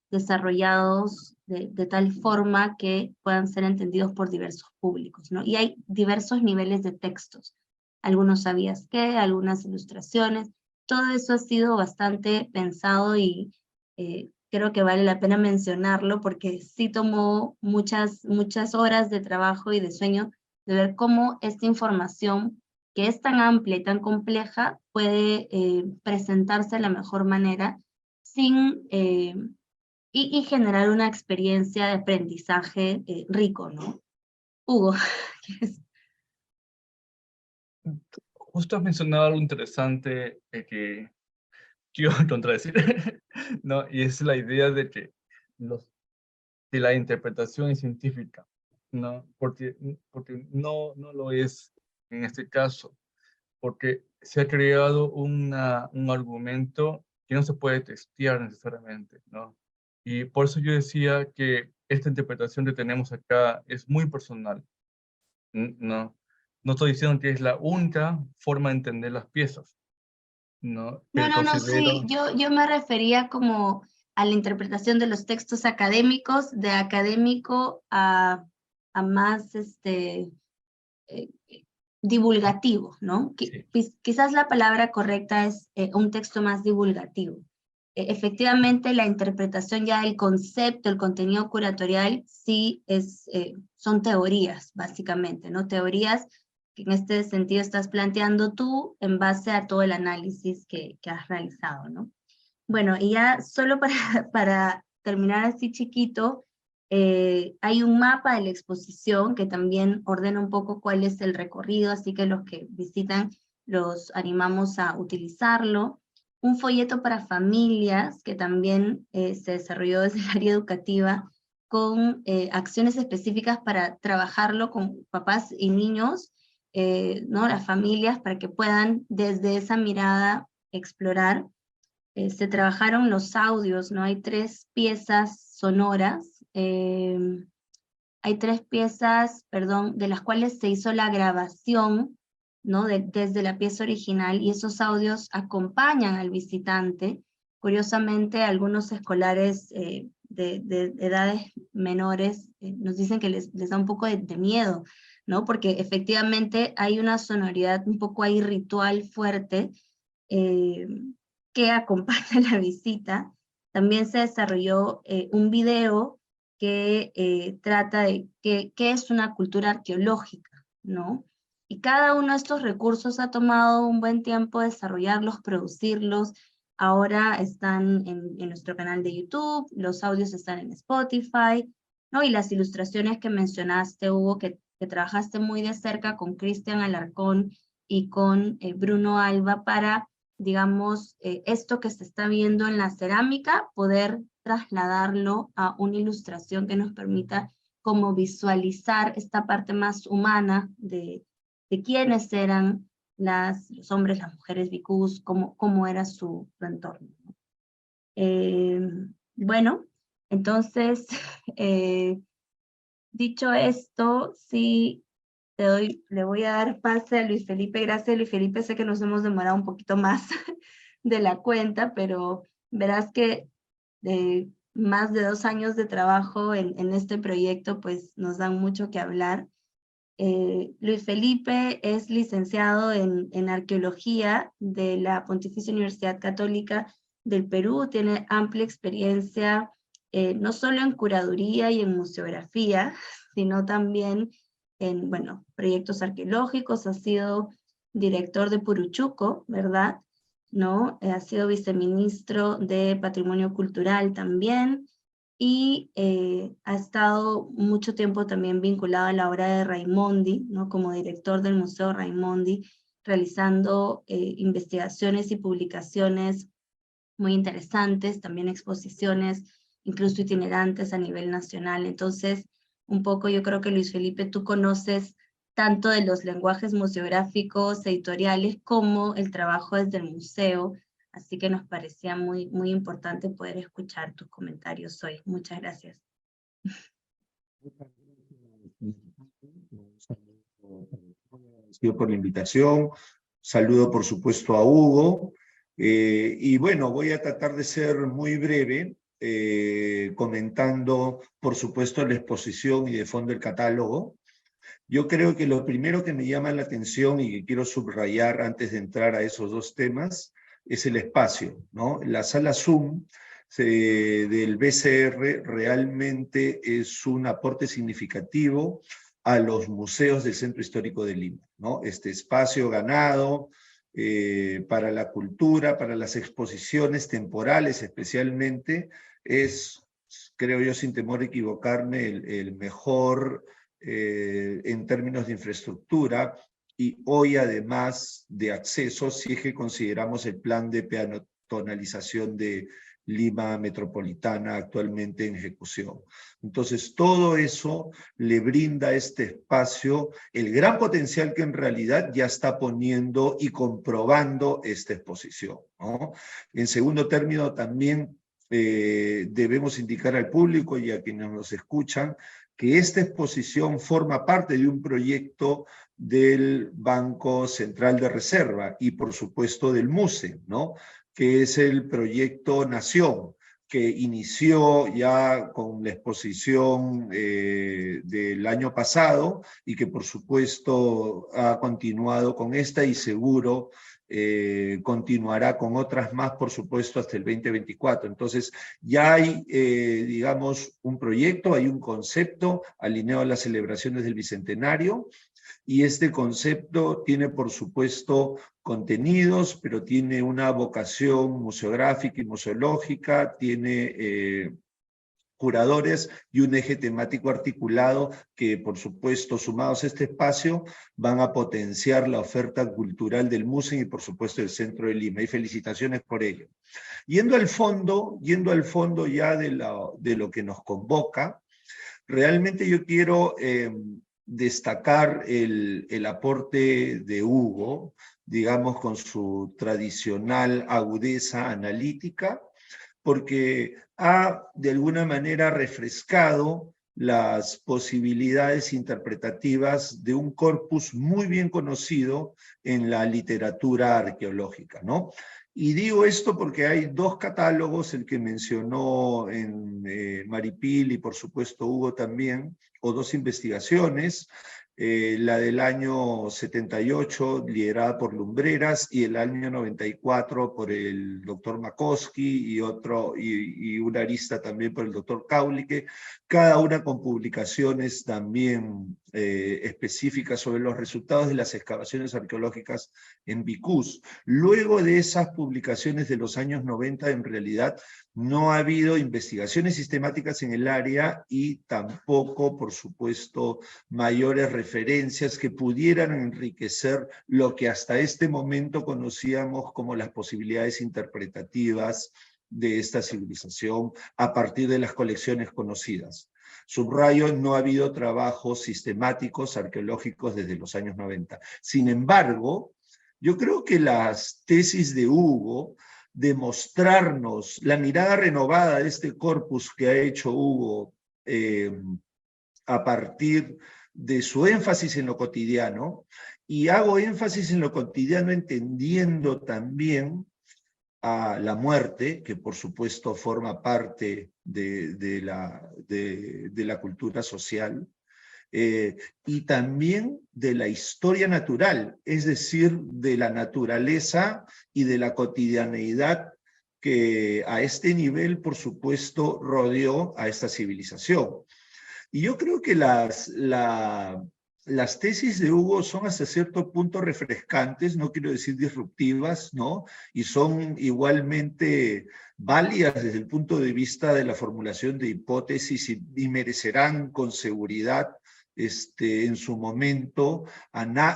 desarrollados de tal forma que puedan ser entendidos por diversos públicos, ¿no? Y hay diversos niveles de textos. Algunos sabías qué, algunas ilustraciones, todo eso ha sido bastante pensado y creo que vale la pena mencionarlo porque sí tomó muchas horas de trabajo y de sueño de ver cómo esta información, que es tan amplia y tan compleja, puede presentarse de la mejor manera sin, y generar una experiencia de aprendizaje rico, ¿no? Hugo, ¿quieres? Justo has mencionado algo interesante que quiero contradecir, ¿no? Y es la idea de que de la interpretación es científica, ¿no? Porque no lo es en este caso, porque se ha creado un argumento que no se puede testear necesariamente, ¿no? Y por eso yo decía que esta interpretación que tenemos acá es muy personal, ¿no? No estoy diciendo que es la única forma de entender las piezas, ¿no? No, Pero no, no, sí, considero, yo me refería como a la interpretación de los textos académicos, de académico a más eh, divulgativo, ¿no? sí, Quizás la palabra correcta es un texto más divulgativo. Efectivamente, la interpretación ya del concepto, el contenido curatorial, sí son teorías, básicamente, ¿no? Teorías que en este sentido estás planteando tú en base a todo el análisis que has realizado, ¿no? Bueno, y ya solo para, para terminar así chiquito, hay un mapa de la exposición que también ordena un poco cuál es el recorrido, así que los que visitan los animamos a utilizarlo. Un folleto para familias que también se desarrolló desde el área educativa con acciones específicas para trabajarlo con papás y niños, ¿no? Las familias, para que puedan desde esa mirada explorar. Se trabajaron los audios, ¿no? Hay 3 piezas sonoras, hay 3 piezas, perdón, de las cuales se hizo la grabación, ¿no? Desde la pieza original, y esos audios acompañan al visitante. Curiosamente, algunos escolares de edades menores nos dicen que les da un poco de miedo, ¿no? Porque efectivamente hay una sonoridad un poco ahí ritual fuerte, eh, que acompaña la visita. También se desarrolló un video que trata de qué es una cultura arqueológica, ¿no? Y cada uno de estos recursos ha tomado un buen tiempo desarrollarlos, producirlos. Ahora están en nuestro canal de YouTube, los audios están en Spotify, ¿no? Y las ilustraciones que mencionaste, Hugo, que trabajaste muy de cerca con Cristian Alarcón y con Bruno Alba para, digamos, esto que se está viendo en la cerámica, poder trasladarlo a una ilustración que nos permita como visualizar esta parte más humana de quiénes eran los hombres, las mujeres bicús, cómo era su entorno. Eh, bueno, entonces, dicho esto, sí, le voy a dar pase a Luis Felipe. Gracias, Luis Felipe. Sé que nos hemos demorado un poquito más de la cuenta, pero verás que más de 2 años de trabajo en este proyecto, pues nos dan mucho que hablar. Luis Felipe es licenciado en arqueología de la Pontificia Universidad Católica del Perú, tiene amplia experiencia no solo en curaduría y en museografía, sino también en, bueno, proyectos arqueológicos, ha sido director de Puruchuco, ¿verdad? ¿No? Ha sido viceministro de Patrimonio Cultural también, y ha estado mucho tiempo también vinculado a la obra de Raimondi, ¿no? Como director del Museo Raimondi, realizando investigaciones y publicaciones muy interesantes, también exposiciones, incluso itinerantes a nivel nacional. Entonces, un poco yo creo que Luis Felipe, tú conoces tanto de los lenguajes museográficos, editoriales, como el trabajo desde el museo, así que nos parecía muy, muy importante poder escuchar tus comentarios hoy. Muchas gracias. Agradecido por la invitación. Saludo, por supuesto, a Hugo. Y bueno, voy a tratar de ser muy breve, comentando, por supuesto, la exposición y de fondo el catálogo. Yo creo que lo primero que me llama la atención y que quiero subrayar antes de entrar a esos dos temas es el espacio, ¿no? La sala Zoom del BCR realmente es un aporte significativo a los museos del Centro Histórico de Lima, ¿no? Este espacio ganado para la cultura, para las exposiciones temporales especialmente, es, creo yo, sin temor a equivocarme, el mejor en términos de infraestructura, y hoy además de acceso, si es que consideramos el plan de peatonalización de Lima Metropolitana actualmente en ejecución. Entonces, todo eso le brinda a este espacio el gran potencial que en realidad ya está poniendo y comprobando esta exposición, ¿no? En segundo término, también debemos indicar al público y a quienes nos escuchan que esta exposición forma parte de un proyecto del Banco Central de Reserva y por supuesto del MUSE, ¿no? Que es el proyecto Nación, que inició ya con la exposición del año pasado y que por supuesto ha continuado con esta y seguro continuará con otras más, por supuesto, hasta el 2024. Entonces, ya hay, digamos, un proyecto, hay un concepto alineado a las celebraciones del Bicentenario, y este concepto tiene, por supuesto, contenidos, pero tiene una vocación museográfica y museológica, tiene curadores y un eje temático articulado que, por supuesto, sumados a este espacio, van a potenciar la oferta cultural del MUSE y, por supuesto, del Centro de Lima. Y felicitaciones por ello. Yendo al fondo ya de lo que nos convoca, realmente yo quiero destacar el aporte de Hugo, digamos, con su tradicional agudeza analítica, porque ha de alguna manera refrescado las posibilidades interpretativas de un corpus muy bien conocido en la literatura arqueológica, ¿no? Y digo esto porque hay dos catálogos, el que mencionó en Maripil y por supuesto Hugo también, o dos investigaciones, la del año 78, liderada por Lumbreras, y el año 94 por el doctor Makoski y una arista también por el doctor Kaulicke, cada una con publicaciones también específicas sobre los resultados de las excavaciones arqueológicas en Vicús. Luego de esas publicaciones de los años 90, en realidad, no ha habido investigaciones sistemáticas en el área y tampoco, por supuesto, mayores referencias que pudieran enriquecer lo que hasta este momento conocíamos como las posibilidades interpretativas de esta civilización a partir de las colecciones conocidas. Subrayo, no ha habido trabajos sistemáticos arqueológicos desde los años 90. Sin embargo, yo creo que las tesis de Hugo de mostrarnos la mirada renovada de este corpus que ha hecho Hugo a partir de su énfasis en lo cotidiano, y hago énfasis en lo cotidiano entendiendo también a la muerte, que por supuesto forma parte de la cultura social, y también de la historia natural, es decir, de la naturaleza y de la cotidianeidad que a este nivel, por supuesto, rodeó a esta civilización. Y yo creo que las tesis de Hugo son hasta cierto punto refrescantes, no quiero decir disruptivas, ¿no? Y son igualmente válidas desde el punto de vista de la formulación de hipótesis y merecerán con seguridad en su momento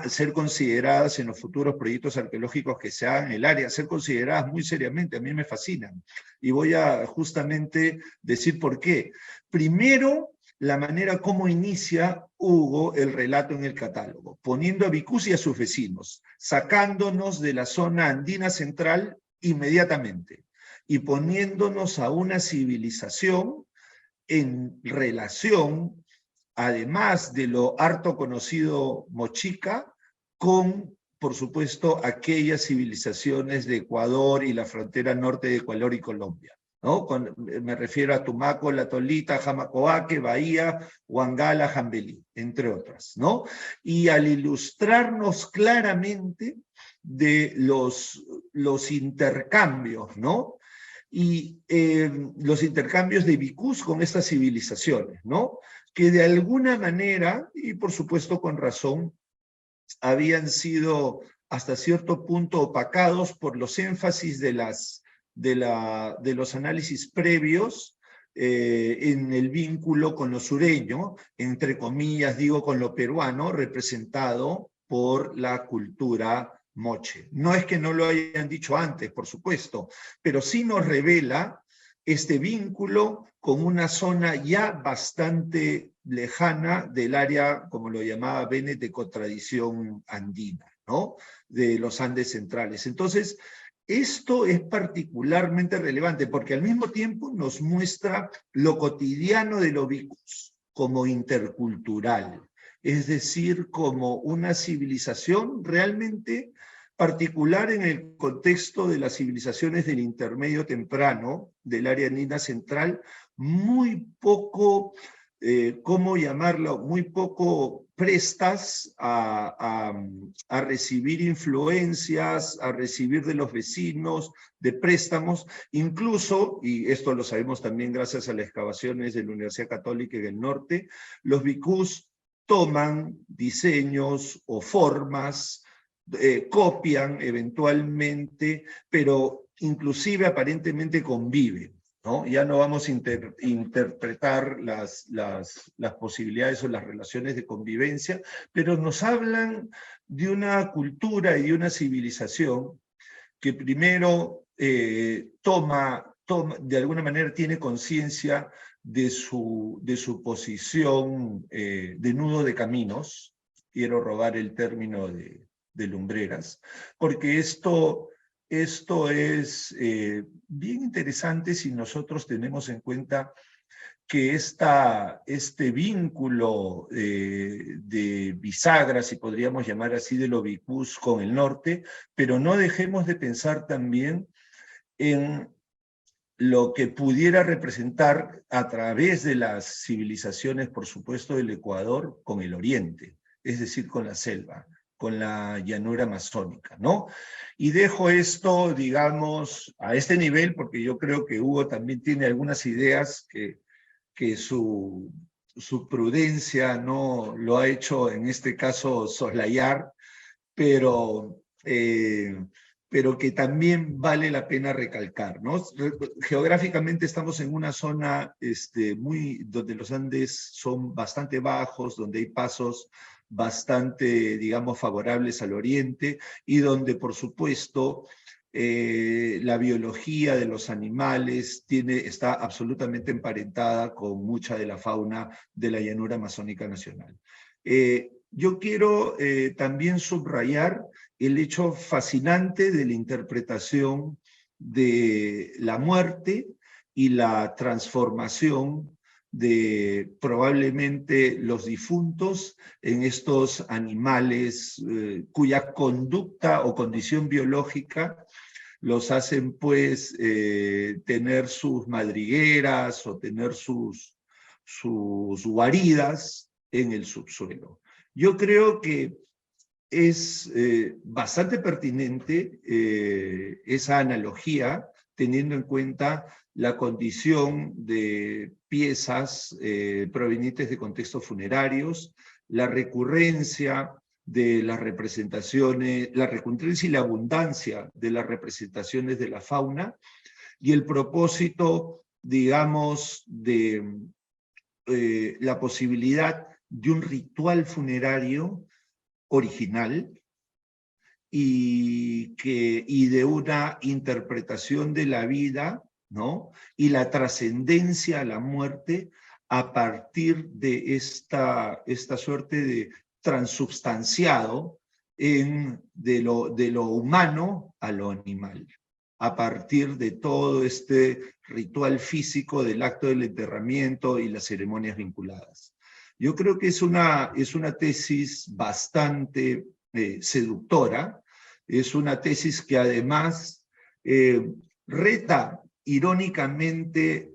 ser consideradas en los futuros proyectos arqueológicos que se hagan en el área, ser consideradas muy seriamente, a mí me fascinan. Y voy a justamente decir por qué. Primero, la manera como inicia Hugo el relato en el catálogo, poniendo a Vicús y a sus vecinos, sacándonos de la zona andina central inmediatamente y poniéndonos a una civilización en relación, además de lo harto conocido Mochica, con, por supuesto, aquellas civilizaciones de Ecuador y la frontera norte de Ecuador y Colombia, ¿no? Me refiero a Tumaco, La Tolita, Jamacoaque, Bahía, Huangala, Jambelí, entre otras, ¿no? Y al ilustrarnos claramente de los intercambios, ¿no? Y los intercambios de Vicús con estas civilizaciones, ¿no? Que de alguna manera, y por supuesto con razón, habían sido hasta cierto punto opacados por los énfasis de los análisis previos en el vínculo con lo sureño, entre comillas digo con lo peruano, representado por la cultura moche. No es que no lo hayan dicho antes, por supuesto, pero sí nos revela este vínculo con una zona ya bastante lejana del área, como lo llamaba Bennett, de cotradición andina, ¿no? De los Andes centrales. Entonces, esto es particularmente relevante porque al mismo tiempo nos muestra lo cotidiano de los vicus como intercultural, es decir, como una civilización realmente particular en el contexto de las civilizaciones del intermedio temprano, del área andina central, muy poco, ¿cómo llamarlo? Muy poco prestas a recibir influencias, a recibir de los vecinos, de préstamos, incluso, y esto lo sabemos también gracias a las excavaciones de la Universidad Católica del Norte, los vicus toman diseños o formas, copian eventualmente, pero inclusive aparentemente conviven, ¿no? Ya no vamos a interpretar las posibilidades o las relaciones de convivencia, pero nos hablan de una cultura y de una civilización que primero de alguna manera tiene conciencia de su posición de nudo de caminos, quiero robar el término de Lumbreras, porque esto es bien interesante si nosotros tenemos en cuenta que este vínculo de bisagra, si podríamos llamar así, de los vicus con el norte, pero no dejemos de pensar también en lo que pudiera representar a través de las civilizaciones, por supuesto, del Ecuador con el oriente, es decir, con la selva, con la llanura amazónica, ¿no? Y dejo esto, digamos, a este nivel, porque yo creo que Hugo también tiene algunas ideas que su prudencia no lo ha hecho, en este caso, soslayar, pero que también vale la pena recalcar, ¿no? Geográficamente estamos en una zona donde los Andes son bastante bajos, donde hay pasos bastante, digamos, favorables al oriente, y donde, por supuesto, la biología de los animales está absolutamente emparentada con mucha de la fauna de la llanura amazónica nacional. Yo quiero también subrayar el hecho fascinante de la interpretación de la muerte y la transformación de probablemente los difuntos en estos animales cuya conducta o condición biológica los hacen pues tener sus madrigueras o tener sus guaridas en el subsuelo. Yo creo que es bastante pertinente esa analogía, teniendo en cuenta la condición de piezas provenientes de contextos funerarios, la recurrencia de las representaciones, la recurrencia y la abundancia de las representaciones de la fauna, y el propósito, digamos, de la posibilidad de un ritual funerario original y de una interpretación de la vida, ¿no? Y la trascendencia a la muerte a partir de esta suerte de transubstanciado de lo humano a lo animal, a partir de todo este ritual físico del acto del enterramiento y las ceremonias vinculadas. Yo creo que es una tesis bastante seductora, es una tesis que además reta irónicamente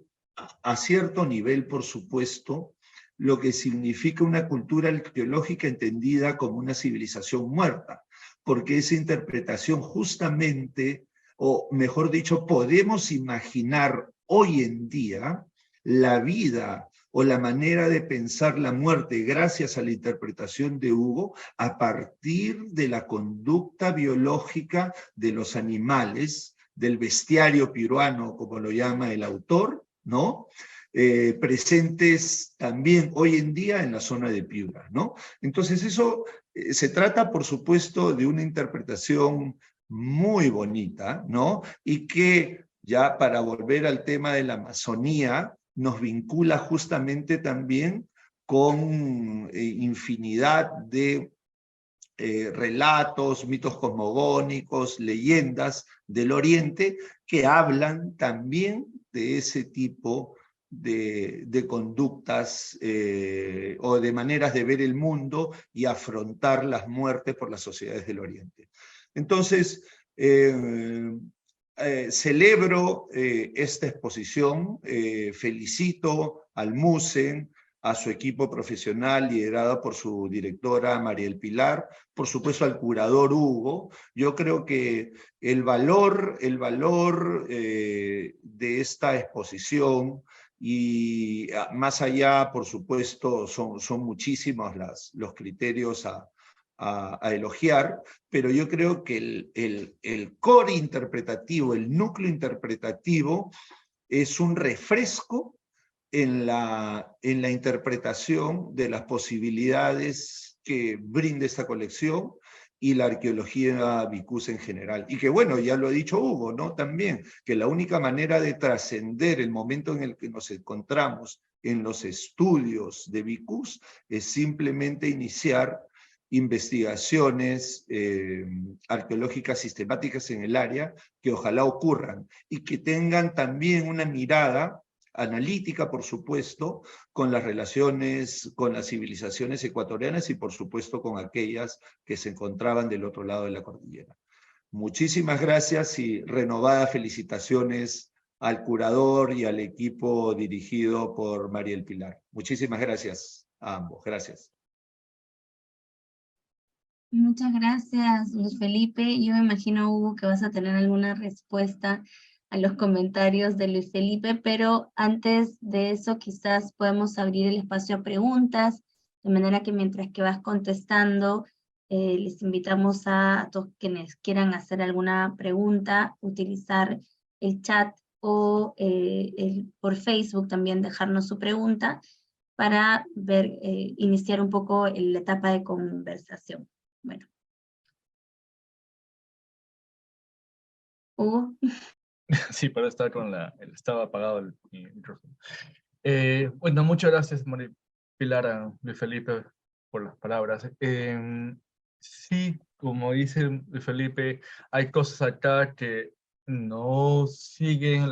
a cierto nivel, por supuesto, lo que significa una cultura arqueológica entendida como una civilización muerta, porque esa interpretación justamente, o mejor dicho, podemos imaginar hoy en día la vida o la manera de pensar la muerte gracias a la interpretación de Hugo a partir de la conducta biológica de los animales, del bestiario piurano, como lo llama el autor, ¿no? Presentes también hoy en día en la zona de Piura, ¿no? Entonces eso se trata, por supuesto, de una interpretación muy bonita, ¿no? Y que ya para volver al tema de la Amazonía, nos vincula justamente también con infinidad de relatos, mitos cosmogónicos, leyendas del Oriente que hablan también de ese tipo de conductas o de maneras de ver el mundo y afrontar las muertes por las sociedades del Oriente. Entonces, celebro esta exposición, felicito al MUSEN, a su equipo profesional liderado por su directora Mariel Pilar, por supuesto al curador Hugo. Yo creo que el valor de esta exposición, y más allá, por supuesto, son muchísimos los criterios a elogiar, pero yo creo que el core interpretativo, el núcleo interpretativo, es un refresco en la interpretación de las posibilidades que brinda esta colección y la arqueología vicus en general. Y que bueno, ya lo ha dicho Hugo, ¿no? También, que la única manera de trascender el momento en el que nos encontramos en los estudios de vicus es simplemente iniciar investigaciones arqueológicas sistemáticas en el área que ojalá ocurran y que tengan también una mirada analítica, por supuesto, con las relaciones con las civilizaciones ecuatorianas y, por supuesto, con aquellas que se encontraban del otro lado de la cordillera. Muchísimas gracias y renovadas felicitaciones al curador y al equipo dirigido por Mariel Pilar. Muchísimas gracias a ambos. Gracias. Muchas gracias, Luis Felipe. Yo me imagino, Hugo, que vas a tener alguna respuesta a los comentarios de Luis Felipe, pero antes de eso quizás podemos abrir el espacio a preguntas, de manera que mientras que vas contestando, les invitamos a todos quienes quieran hacer alguna pregunta, utilizar el chat o por Facebook también dejarnos su pregunta para iniciar un poco la etapa de conversación. Bueno. Hugo. Sí, para estar estaba apagado el micrófono. Bueno, muchas gracias, María Pilar, a Luis Felipe, por las palabras. Sí, como dice Luis Felipe, hay cosas acá que no siguen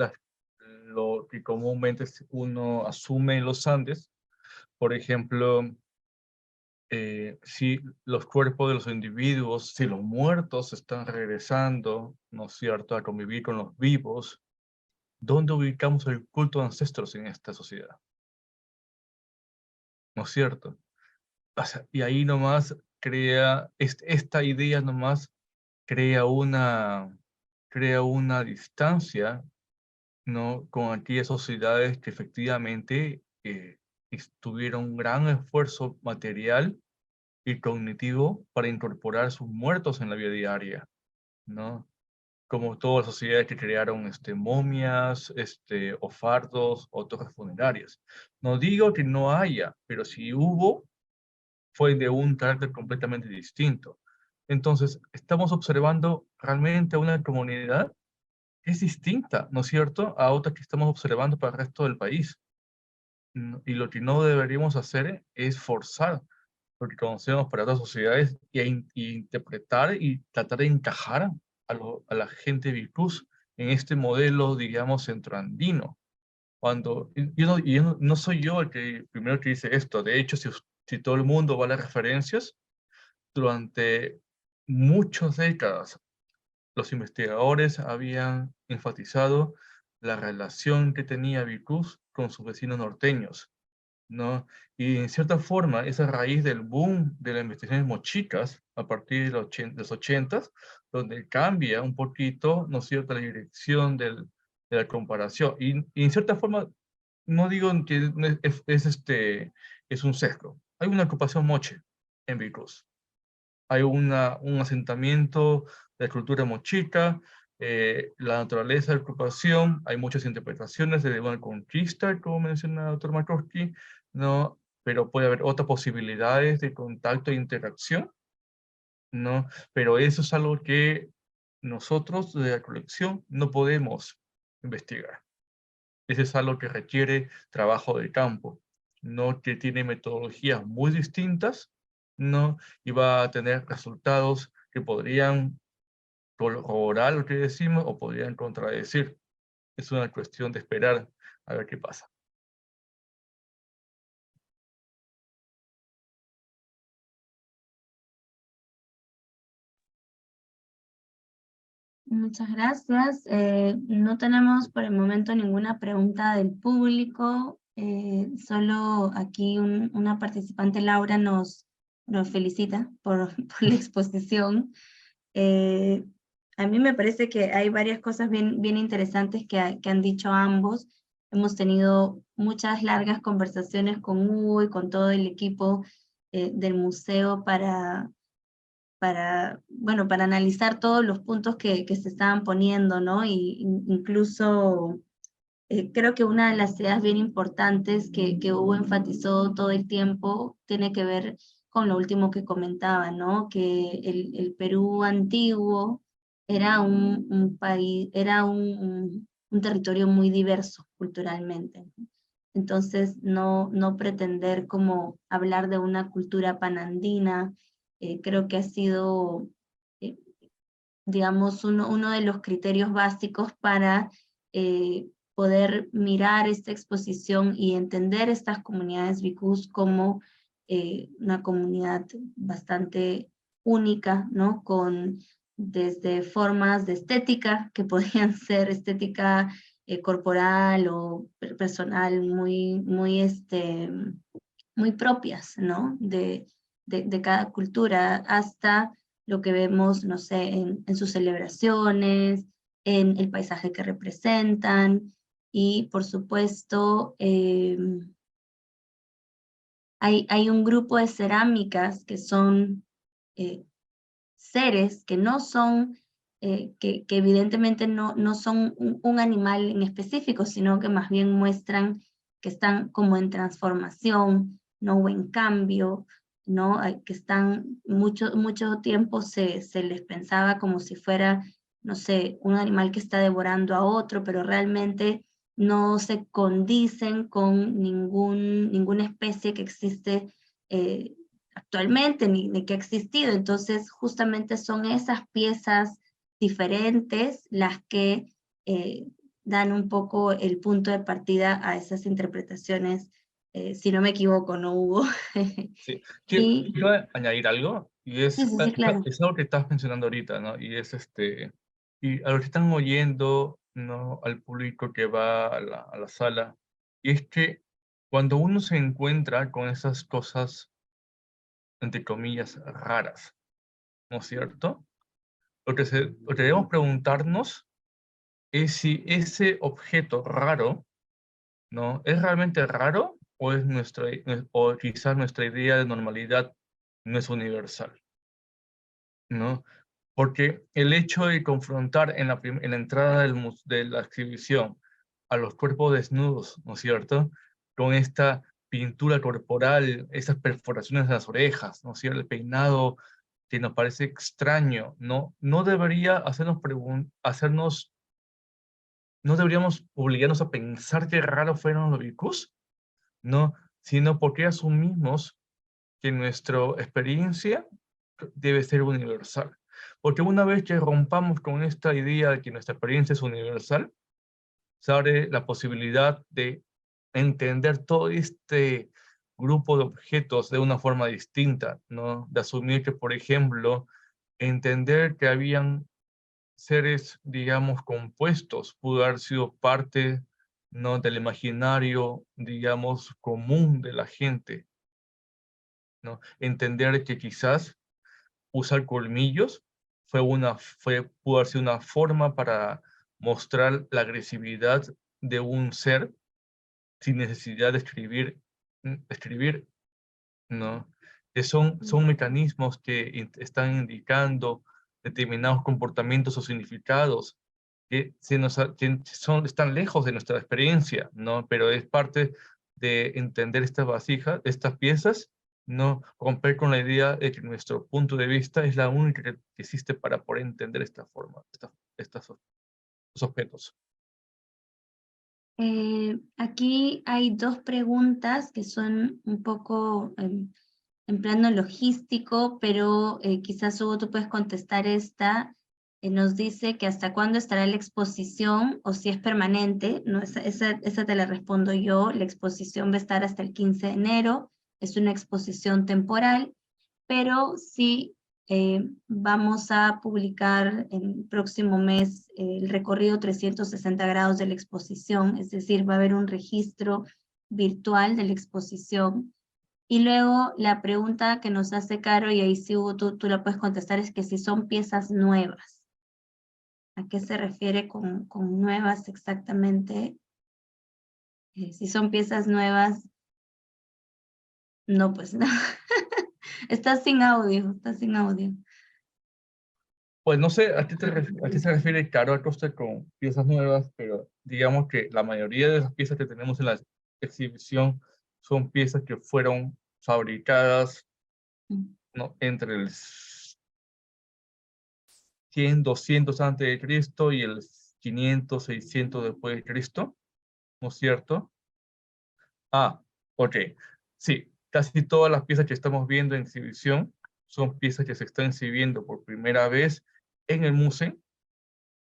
lo que comúnmente uno asume en los Andes. Por ejemplo, si los cuerpos de los individuos, si los muertos están regresando, ¿no es cierto?, a convivir con los vivos, ¿dónde ubicamos el culto de ancestros en esta sociedad? ¿No es cierto? O sea, y ahí nomás esta idea nomás crea una distancia, ¿no?, con aquellas sociedades que efectivamente tuvieron un gran esfuerzo material y cognitivo para incorporar sus muertos en la vida diaria, ¿no? Como todas las sociedades que crearon momias, o fardos, o torres funerarias. No digo que no haya, pero si hubo, fue de un carácter completamente distinto. Entonces, estamos observando realmente una comunidad que es distinta, ¿no es cierto?, a otra que estamos observando para el resto del país. Y lo que no deberíamos hacer es forzar lo que conocemos para otras sociedades y interpretar y tratar de encajar a la gente vicus en este modelo, digamos, centroandino. Cuando, no soy yo el que primero que dice esto. De hecho, si todo el mundo va a las referencias, durante muchas décadas, los investigadores habían enfatizado la relación que tenía Vicus con sus vecinos norteños, ¿no? Y en cierta forma, esa raíz del boom de las investigaciones mochicas, a partir de los 80s, donde cambia un poquito, ¿no es cierto?, la dirección de la comparación. Y en cierta forma, no digo que es un sesgo. Hay una ocupación moche en Vicus. Hay un asentamiento de la cultura mochica, la naturaleza de la ocupación, hay muchas interpretaciones de una conquista, como menciona el doctor Markowski, ¿no? Pero puede haber otras posibilidades de contacto e interacción, ¿no? Pero eso es algo que nosotros de la colección no podemos investigar. Eso es algo que requiere trabajo de campo, ¿no? Que tiene metodologías muy distintas, ¿no? Y va a tener resultados que podrían corroborar lo que decimos o podrían contradecir. Es una cuestión de esperar a ver qué pasa. Muchas gracias. No tenemos por el momento ninguna pregunta del público. Solo aquí una participante, Laura, nos felicita por la exposición. A mí me parece que hay varias cosas bien interesantes que han dicho ambos. Hemos tenido muchas largas conversaciones con Hugo y con todo el equipo del museo para analizar todos los puntos que se estaban poniendo, ¿no? Y incluso creo que una de las ideas bien importantes que Hugo enfatizó todo el tiempo tiene que ver con lo último que comentaba, ¿no? Que el Perú antiguo era un país, era un territorio muy diverso culturalmente. Entonces, no pretender como hablar de una cultura panandina, creo que ha sido, digamos, uno de los criterios básicos para poder mirar esta exposición y entender estas comunidades vicus como una comunidad bastante única, ¿no? Con desde formas de estética, que podrían ser estética corporal o personal muy propias, ¿no? De cada cultura, hasta lo que vemos, no sé, en sus celebraciones, en el paisaje que representan, y por supuesto, hay un grupo de cerámicas que son seres que no son, que evidentemente no son un animal en específico, sino que más bien muestran que están como en transformación, ¿no? O en cambio, ¿no? Que están mucho tiempo se les pensaba como si fuera, no sé, un animal que está devorando a otro, pero realmente no se condicen con ninguna especie que existe actualmente, ni que ha existido. Entonces, justamente son esas piezas diferentes las que dan un poco el punto de partida a esas interpretaciones, si no me equivoco, ¿no, Hugo? Sí. Y, Quiero añadir algo, y sí, claro. es algo que estás mencionando ahorita, ¿no? Y es y a los que están oyendo, ¿no? Al público que va a la sala, y es que cuando uno se encuentra con esas cosas, entre comillas, raras, ¿no es cierto? Lo que debemos preguntarnos es si ese objeto raro, ¿no? ¿Es realmente raro o es o quizás nuestra idea de normalidad no es universal, ¿no? Porque el hecho de confrontar en la entrada de la exhibición a los cuerpos desnudos, ¿no es cierto?, con esta pintura corporal, esas perforaciones de las orejas, ¿no es cierto?, el peinado que nos parece extraño, no debería no deberíamos obligarnos a pensar qué raro fueron los bicús, ¿no? Sino porque asumimos que nuestra experiencia debe ser universal. Porque una vez que rompamos con esta idea de que nuestra experiencia es universal, se abre la posibilidad de entender todo este grupo de objetos de una forma distinta, ¿no? De asumir que, por ejemplo, entender que habían seres, digamos, compuestos, pudo haber sido parte, ¿no?, del imaginario, digamos, común de la gente, ¿no? Entender que quizás usar colmillos pudo haber sido una forma para mostrar la agresividad de un ser sin necesidad de escribir, ¿no? Que son mecanismos que están indicando determinados comportamientos o significados que están lejos de nuestra experiencia, ¿no? Pero es parte de entender estas vasijas, estas piezas, no romper con la idea de que nuestro punto de vista es la única que existe para poder entender esta forma, estos objetos. Aquí hay dos preguntas que son un poco en plano logístico, pero quizás Hugo tú puedes contestar esta. Nos dice que hasta cuándo estará la exposición o si es permanente, ¿no? Esa te la respondo yo. La exposición va a estar hasta el 15 de enero, es una exposición temporal, pero sí vamos a publicar en el próximo mes el recorrido 360 grados de la exposición, es decir, va a haber un registro virtual de la exposición. Y luego la pregunta que nos hace Caro, y ahí sí Hugo, tú la puedes contestar, es que si son piezas nuevas. ¿A qué se refiere con nuevas exactamente? Si son piezas nuevas, no, pues no. Estás sin audio, estás sin audio. Pues no sé a qué se refiere Caro Acosta con piezas nuevas, pero digamos que la mayoría de las piezas que tenemos en la exhibición son piezas que fueron fabricadas, ¿no?, entre el 100, 200 antes de Cristo y el 500, 600 después de Cristo, ¿no es cierto? Ah, ok. Sí, casi todas las piezas que estamos viendo en exhibición son piezas que se están exhibiendo por primera vez en el museo,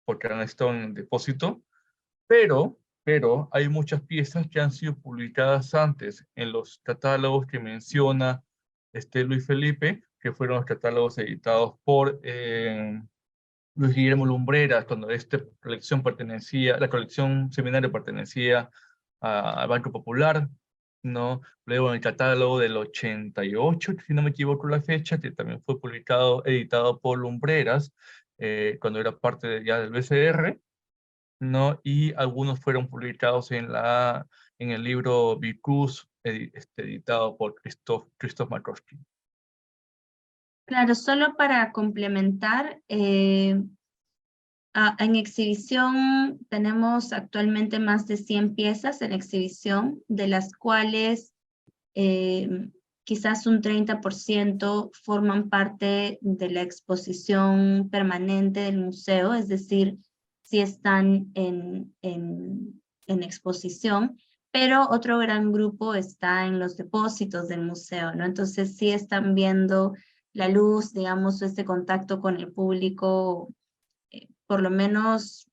porque han estado en el depósito, pero hay muchas piezas que han sido publicadas antes en los catálogos que menciona Luis Felipe, que fueron los catálogos editados por Luis Guillermo Lumbreras, cuando esta colección la colección seminario pertenecía al Banco Popular, ¿no? Luego en el catálogo del 88, si no me equivoco la fecha, que también fue editado por Lumbreras, cuando era parte ya del BCR, ¿no? Y algunos fueron publicados en el libro Vicus, editado por Krzysztof Markowski. Claro, solo para complementar, en exhibición tenemos actualmente más de 100 piezas en exhibición, de las cuales quizás un 30% forman parte de la exposición permanente del museo, es decir, sí están en exposición, pero otro gran grupo está en los depósitos del museo, ¿no? Entonces sí están viendo la luz, digamos, este contacto con el público, por lo menos,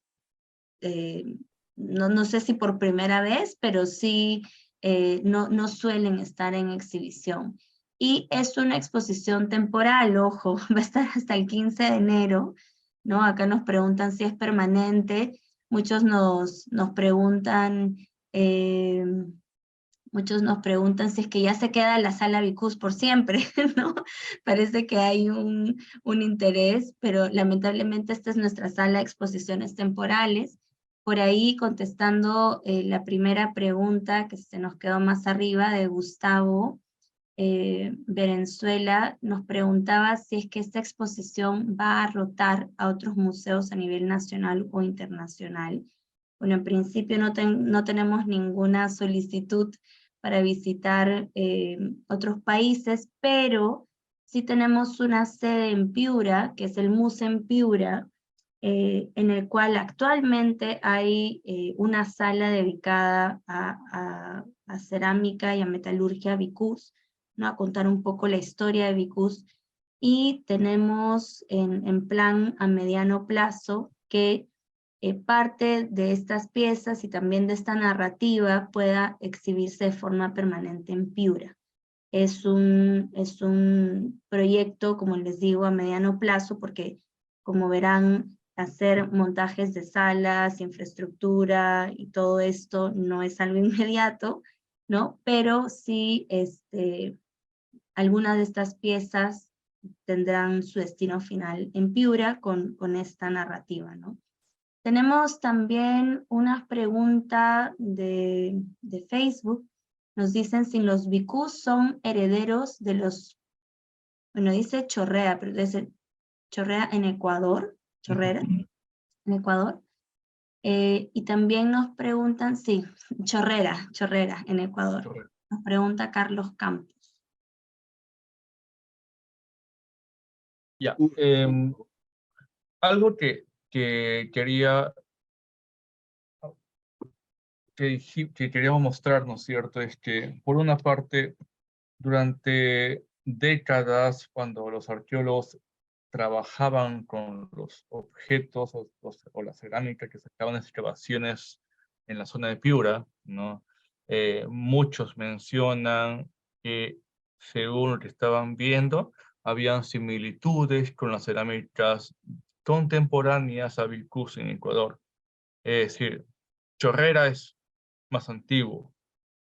no sé si por primera vez, pero sí no suelen estar en exhibición. Y es una exposición temporal, ojo, va a estar hasta el 15 de enero, ¿no? Acá nos preguntan si es permanente, muchos nos preguntan... Muchos nos preguntan si es que ya se queda la sala Vicus por siempre, ¿no? Parece que hay un interés, pero lamentablemente esta es nuestra sala de exposiciones temporales. Por ahí, contestando la primera pregunta que se nos quedó más arriba de Gustavo, Venezuela nos preguntaba si es que esta exposición va a rotar a otros museos a nivel nacional o internacional. Bueno, en principio no tenemos ninguna solicitud para visitar otros países, pero sí tenemos una sede en Piura, que es el Museo Piura, en el cual actualmente hay una sala dedicada a cerámica y a metalurgia Vicús, ¿no? A contar un poco la historia de Vicús, y tenemos en plan a mediano plazo que parte de estas piezas y también de esta narrativa pueda exhibirse de forma permanente en Piura. Es un proyecto, como les digo, a mediano plazo, porque como verán, hacer montajes de salas, infraestructura y todo esto no es algo inmediato, ¿no? Pero sí, algunas de estas piezas tendrán su destino final en Piura con esta narrativa, ¿no? Tenemos también una pregunta de Facebook. Nos dicen si los Vicús son herederos de los, bueno, dice Chorrea, pero dice Chorrea en Ecuador, Chorrera, en Ecuador. Y también nos preguntan, sí, Chorrera en Ecuador. Nos pregunta Carlos Campos. Ya, algo que quería, que queríamos mostrar, ¿no es cierto? Es que, por una parte, durante décadas, cuando los arqueólogos trabajaban con los objetos o la cerámica que sacaban de excavaciones en la zona de Piura, ¿no? Muchos mencionan que, según lo que estaban viendo, habían similitudes con las cerámicas contemporáneas a Vicús en Ecuador. Es decir, Chorrera es más antiguo,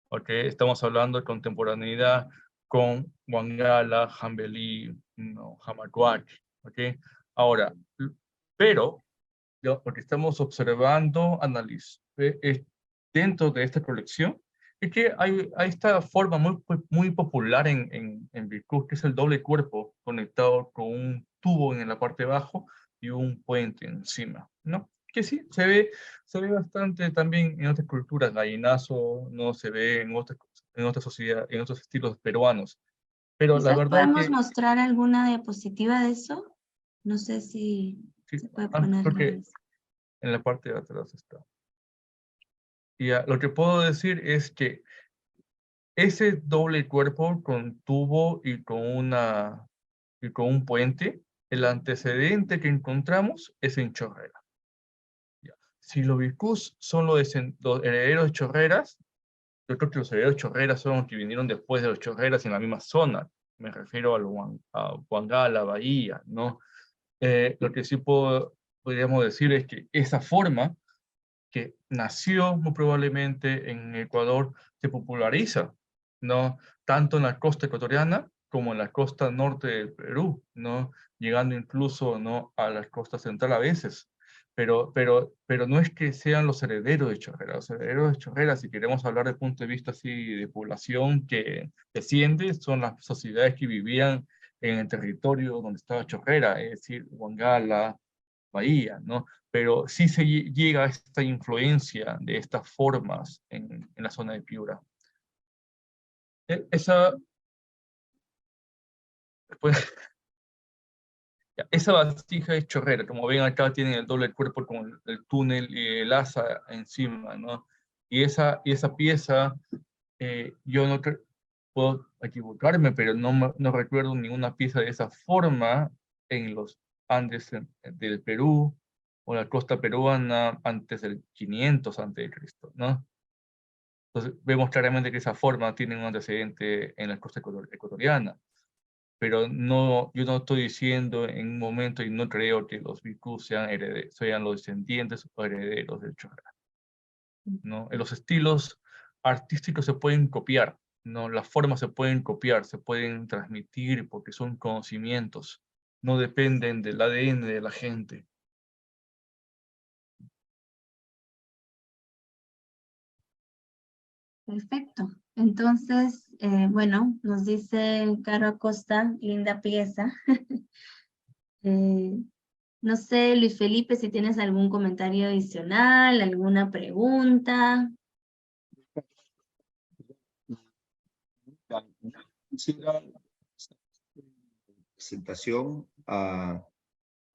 ¿ok? Estamos hablando de contemporaneidad con Huangala, Jambelí, no, Jamacuac, ¿ok? Ahora, pero lo que estamos observando, dentro de esta colección, es que hay esta forma muy popular en Vicús, que es el doble cuerpo conectado con un tubo en la parte de abajo y un puente encima, ¿no? Que sí, se ve bastante también en otras culturas, gallinazo, no se ve en otras sociedades, en otros estilos peruanos. Pero la Quizás verdad es podemos que mostrar alguna diapositiva de eso. No sé si sí, se puede poner. creo que en la parte de atrás está. Y lo que puedo decir es que ese doble cuerpo con tubo y con un puente, el antecedente que encontramos es en Chorrera. Ya. Si los Vicús son los herederos de Chorreras, yo creo que los herederos de Chorreras son los que vinieron después de los Chorreras en la misma zona. Me refiero a Huangala, Bahía, ¿no? Lo que sí podríamos decir es que esa forma que nació muy probablemente en Ecuador se populariza, ¿no? Tanto en la costa ecuatoriana como en la costa norte del Perú, ¿no? Llegando incluso, ¿no?, a la costa central a veces. Pero no es que sean los herederos de Chorrera. Los herederos de Chorrera, si queremos hablar desde el punto de vista así de población que desciende, son las sociedades que vivían en el territorio donde estaba Chorrera, es decir, Huangala, Bahía, ¿no? Pero sí se llega a esta influencia de estas formas en la zona de Piura. Esa, pues, esa vasija es Chorrera, como ven acá tienen el doble cuerpo con el túnel y el asa encima, ¿no? Y esa pieza, yo no puedo equivocarme, pero no recuerdo ninguna pieza de esa forma en los Andes del Perú o la costa peruana antes del 500 a.C., ¿no? Entonces vemos claramente que esa forma tiene un antecedente en la costa ecuatoriana, pero no, yo no estoy diciendo en un momento y no creo que los Vicús sean los descendientes o herederos del Chorrera, ¿no? Los estilos artísticos se pueden copiar, ¿no? Las formas se pueden copiar, se pueden transmitir porque son conocimientos, no dependen del ADN de la gente. Perfecto. Entonces, bueno, nos dice Caro Acosta, linda pieza. No sé, Luis Felipe, si tienes algún comentario adicional, alguna pregunta. Quisiera presentación a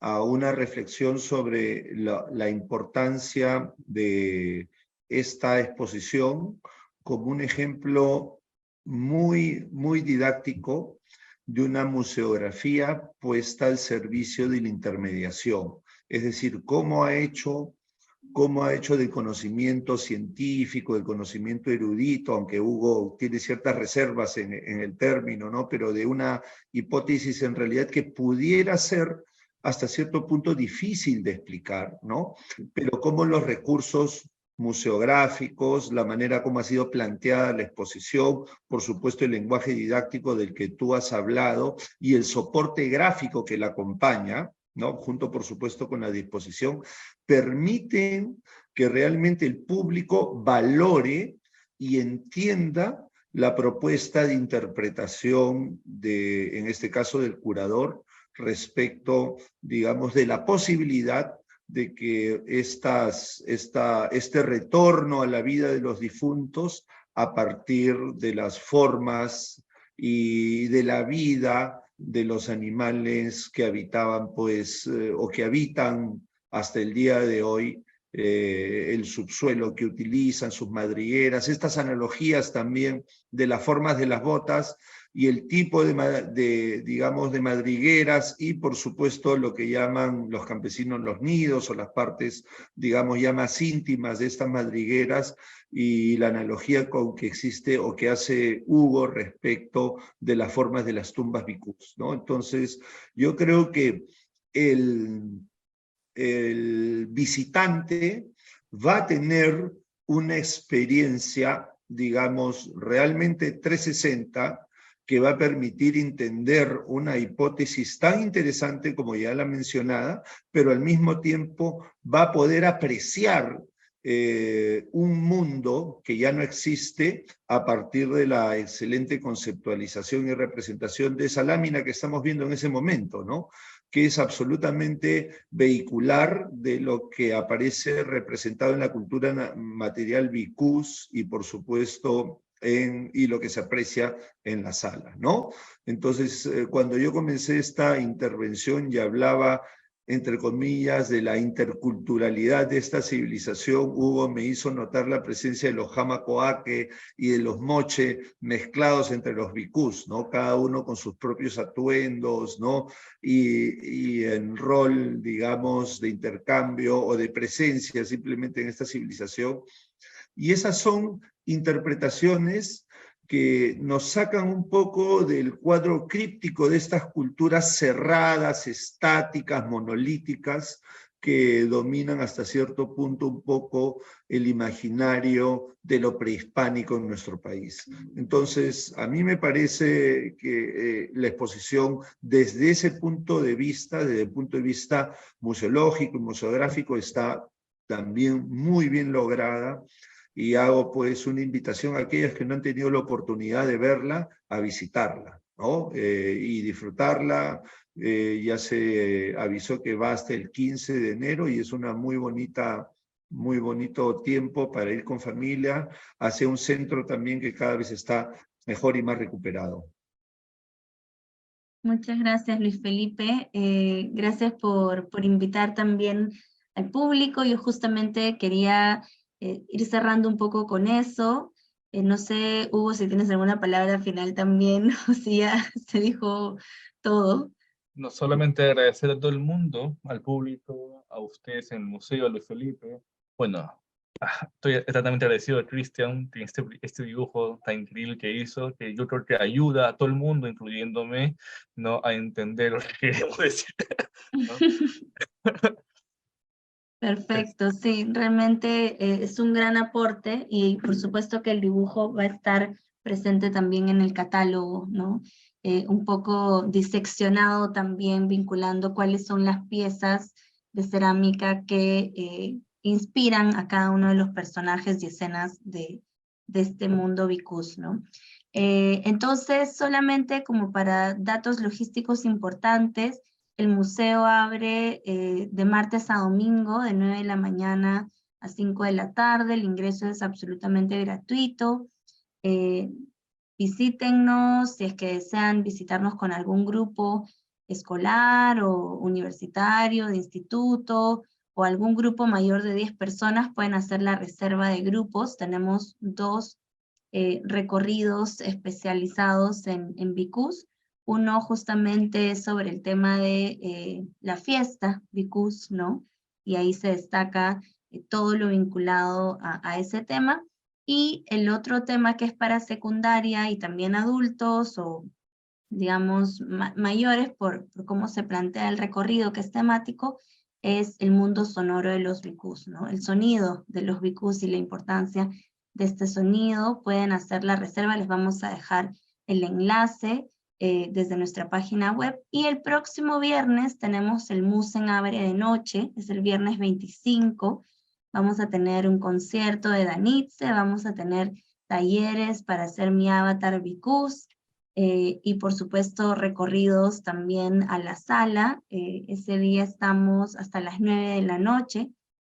una reflexión sobre la importancia de esta exposición como un ejemplo muy didáctico de una museografía puesta al servicio de la intermediación. Es decir, cómo ha hecho del conocimiento científico, del conocimiento erudito, aunque Hugo tiene ciertas reservas en el término, ¿no? Pero de una hipótesis en realidad que pudiera ser hasta cierto punto difícil de explicar, ¿no? Pero cómo los recursos museográficos, la manera como ha sido planteada la exposición, por supuesto el lenguaje didáctico del que tú has hablado y el soporte gráfico que la acompaña, ¿no? Junto por supuesto con la disposición, permiten que realmente el público valore y entienda la propuesta de interpretación de, en este caso, del curador respecto, digamos, de la posibilidad de que este retorno a la vida de los difuntos a partir de las formas y de la vida de los animales que habitaban, pues, o que habitan hasta el día de hoy, el subsuelo que utilizan, sus madrigueras, estas analogías también de las formas de las botas y el tipo digamos, de madrigueras y, por supuesto, lo que llaman los campesinos los nidos o las partes, digamos, ya más íntimas de estas madrigueras y la analogía con que existe o que hace Hugo respecto de las formas de las tumbas bicús, ¿no? Entonces, yo creo que el visitante va a tener una experiencia, digamos, realmente 360, que va a permitir entender una hipótesis tan interesante como ya la mencionada, pero al mismo tiempo va a poder apreciar un mundo que ya no existe a partir de la excelente conceptualización y representación de esa lámina que estamos viendo en ese momento, ¿no? Que es absolutamente vehicular de lo que aparece representado en la cultura material bicús y por supuesto y lo que se aprecia en la sala, ¿no? Entonces, cuando yo comencé esta intervención y hablaba, entre comillas, de la interculturalidad de esta civilización, Hugo me hizo notar la presencia de los jamacoaque y de los moche mezclados entre los bicús, ¿no? Cada uno con sus propios atuendos, ¿no? Y en rol, digamos, de intercambio o de presencia simplemente en esta civilización. Y esas son interpretaciones que nos sacan un poco del cuadro críptico de estas culturas cerradas, estáticas, monolíticas, que dominan hasta cierto punto un poco el imaginario de lo prehispánico en nuestro país. Entonces, a mí me parece que la exposición desde ese punto de vista, desde el punto de vista museológico y museográfico, está también muy bien lograda. Y hago pues una invitación a aquellas que no han tenido la oportunidad de verla, a visitarla, ¿no? Y disfrutarla. Ya se avisó que va hasta el 15 de enero y es una muy bonito tiempo para ir con familia hacia un centro también que cada vez está mejor y más recuperado. Muchas gracias, Luis Felipe. Gracias por invitar también al público. Yo justamente quería ir cerrando un poco con eso. No sé, Hugo, si tienes alguna palabra final también, o si ya se dijo todo. No solamente agradecer a todo el mundo, al público, a ustedes en el museo, a Luis Felipe. Bueno, estoy eternamente agradecido a Cristian de este dibujo tan increíble que hizo, que yo creo que ayuda a todo el mundo, incluyéndome, ¿no? A entender lo que queremos decir, ¿no? Perfecto, sí, realmente es un gran aporte y por supuesto que el dibujo va a estar presente también en el catálogo, ¿no? Un poco diseccionado también, vinculando cuáles son las piezas de cerámica que inspiran a cada uno de los personajes y escenas de este mundo Vicus, ¿no? Entonces, solamente como para datos logísticos importantes, el museo abre de martes a domingo, de 9 de la mañana a 5 de la tarde, el ingreso es absolutamente gratuito. Visítennos si es que desean visitarnos con algún grupo escolar o universitario, de instituto, o algún grupo mayor de 10 personas, pueden hacer la reserva de grupos. Tenemos 2 recorridos especializados en Vicus. Uno justamente sobre el tema de la fiesta Vicus, ¿no? Y ahí se destaca todo lo vinculado a ese tema. Y el otro tema que es para secundaria y también adultos o digamos mayores por cómo se plantea el recorrido que es temático, es el mundo sonoro de los Vicus, ¿no? El sonido de los Vicus y la importancia de este sonido. Pueden hacer la reserva, les vamos a dejar el enlace desde nuestra página web. Y el próximo viernes tenemos el Musen abre de noche, es el viernes 25, vamos a tener un concierto de Danitze, vamos a tener talleres para hacer mi avatar Vicus, y por supuesto recorridos también a la sala. Ese día estamos hasta las 9 de la noche,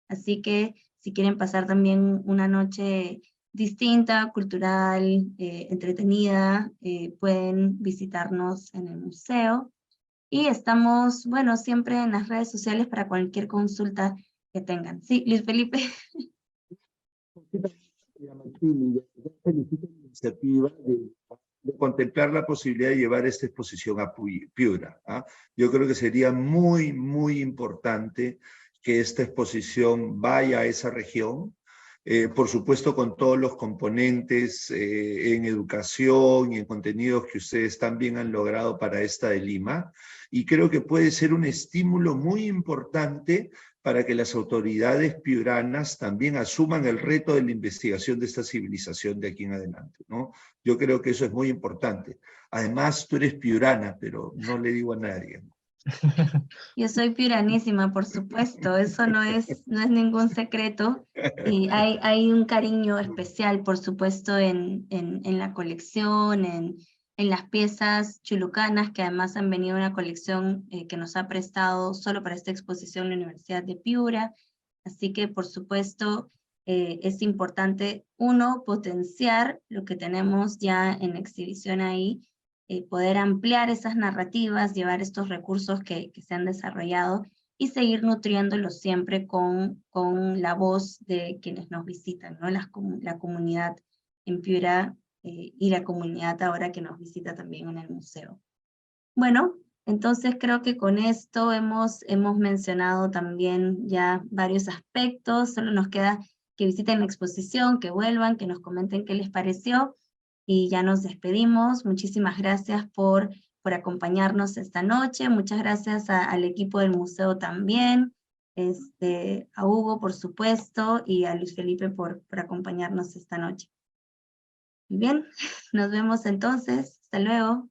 así que si quieren pasar también una noche distinta, cultural, entretenida, pueden visitarnos en el museo. Y estamos, bueno, siempre en las redes sociales para cualquier consulta que tengan. Sí, Luis Felipe. Felicito la iniciativa de contemplar la posibilidad de llevar esta exposición a Piura. ¿Ah? Yo creo que sería muy, muy importante que esta exposición vaya a esa región, por supuesto con todos los componentes en educación y en contenidos que ustedes también han logrado para esta de Lima, y creo que puede ser un estímulo muy importante para que las autoridades piuranas también asuman el reto de la investigación de esta civilización de aquí en adelante, ¿no? Yo creo que eso es muy importante. Además, tú eres piurana, pero no le digo a nadie. Yo soy piuranísima, por supuesto, eso no es ningún secreto. Y hay un cariño especial, por supuesto, en la colección, en las piezas chulucanas, que además han venido a una colección que nos ha prestado solo para esta exposición la Universidad de Piura. Así que, por supuesto, es importante, uno, potenciar lo que tenemos ya en exhibición ahí, poder ampliar esas narrativas, llevar estos recursos que se han desarrollado y seguir nutriéndolos siempre con la voz de quienes nos visitan, ¿no? La comunidad en Piura y la comunidad ahora que nos visita también en el museo. Bueno, entonces creo que con esto hemos mencionado también ya varios aspectos. Solo nos queda que visiten la exposición, que vuelvan, que nos comenten qué les pareció. Y ya nos despedimos. Muchísimas gracias por acompañarnos esta noche. Muchas gracias al equipo del museo también, a Hugo, por supuesto, y a Luis Felipe por acompañarnos esta noche. Muy bien, nos vemos entonces. Hasta luego.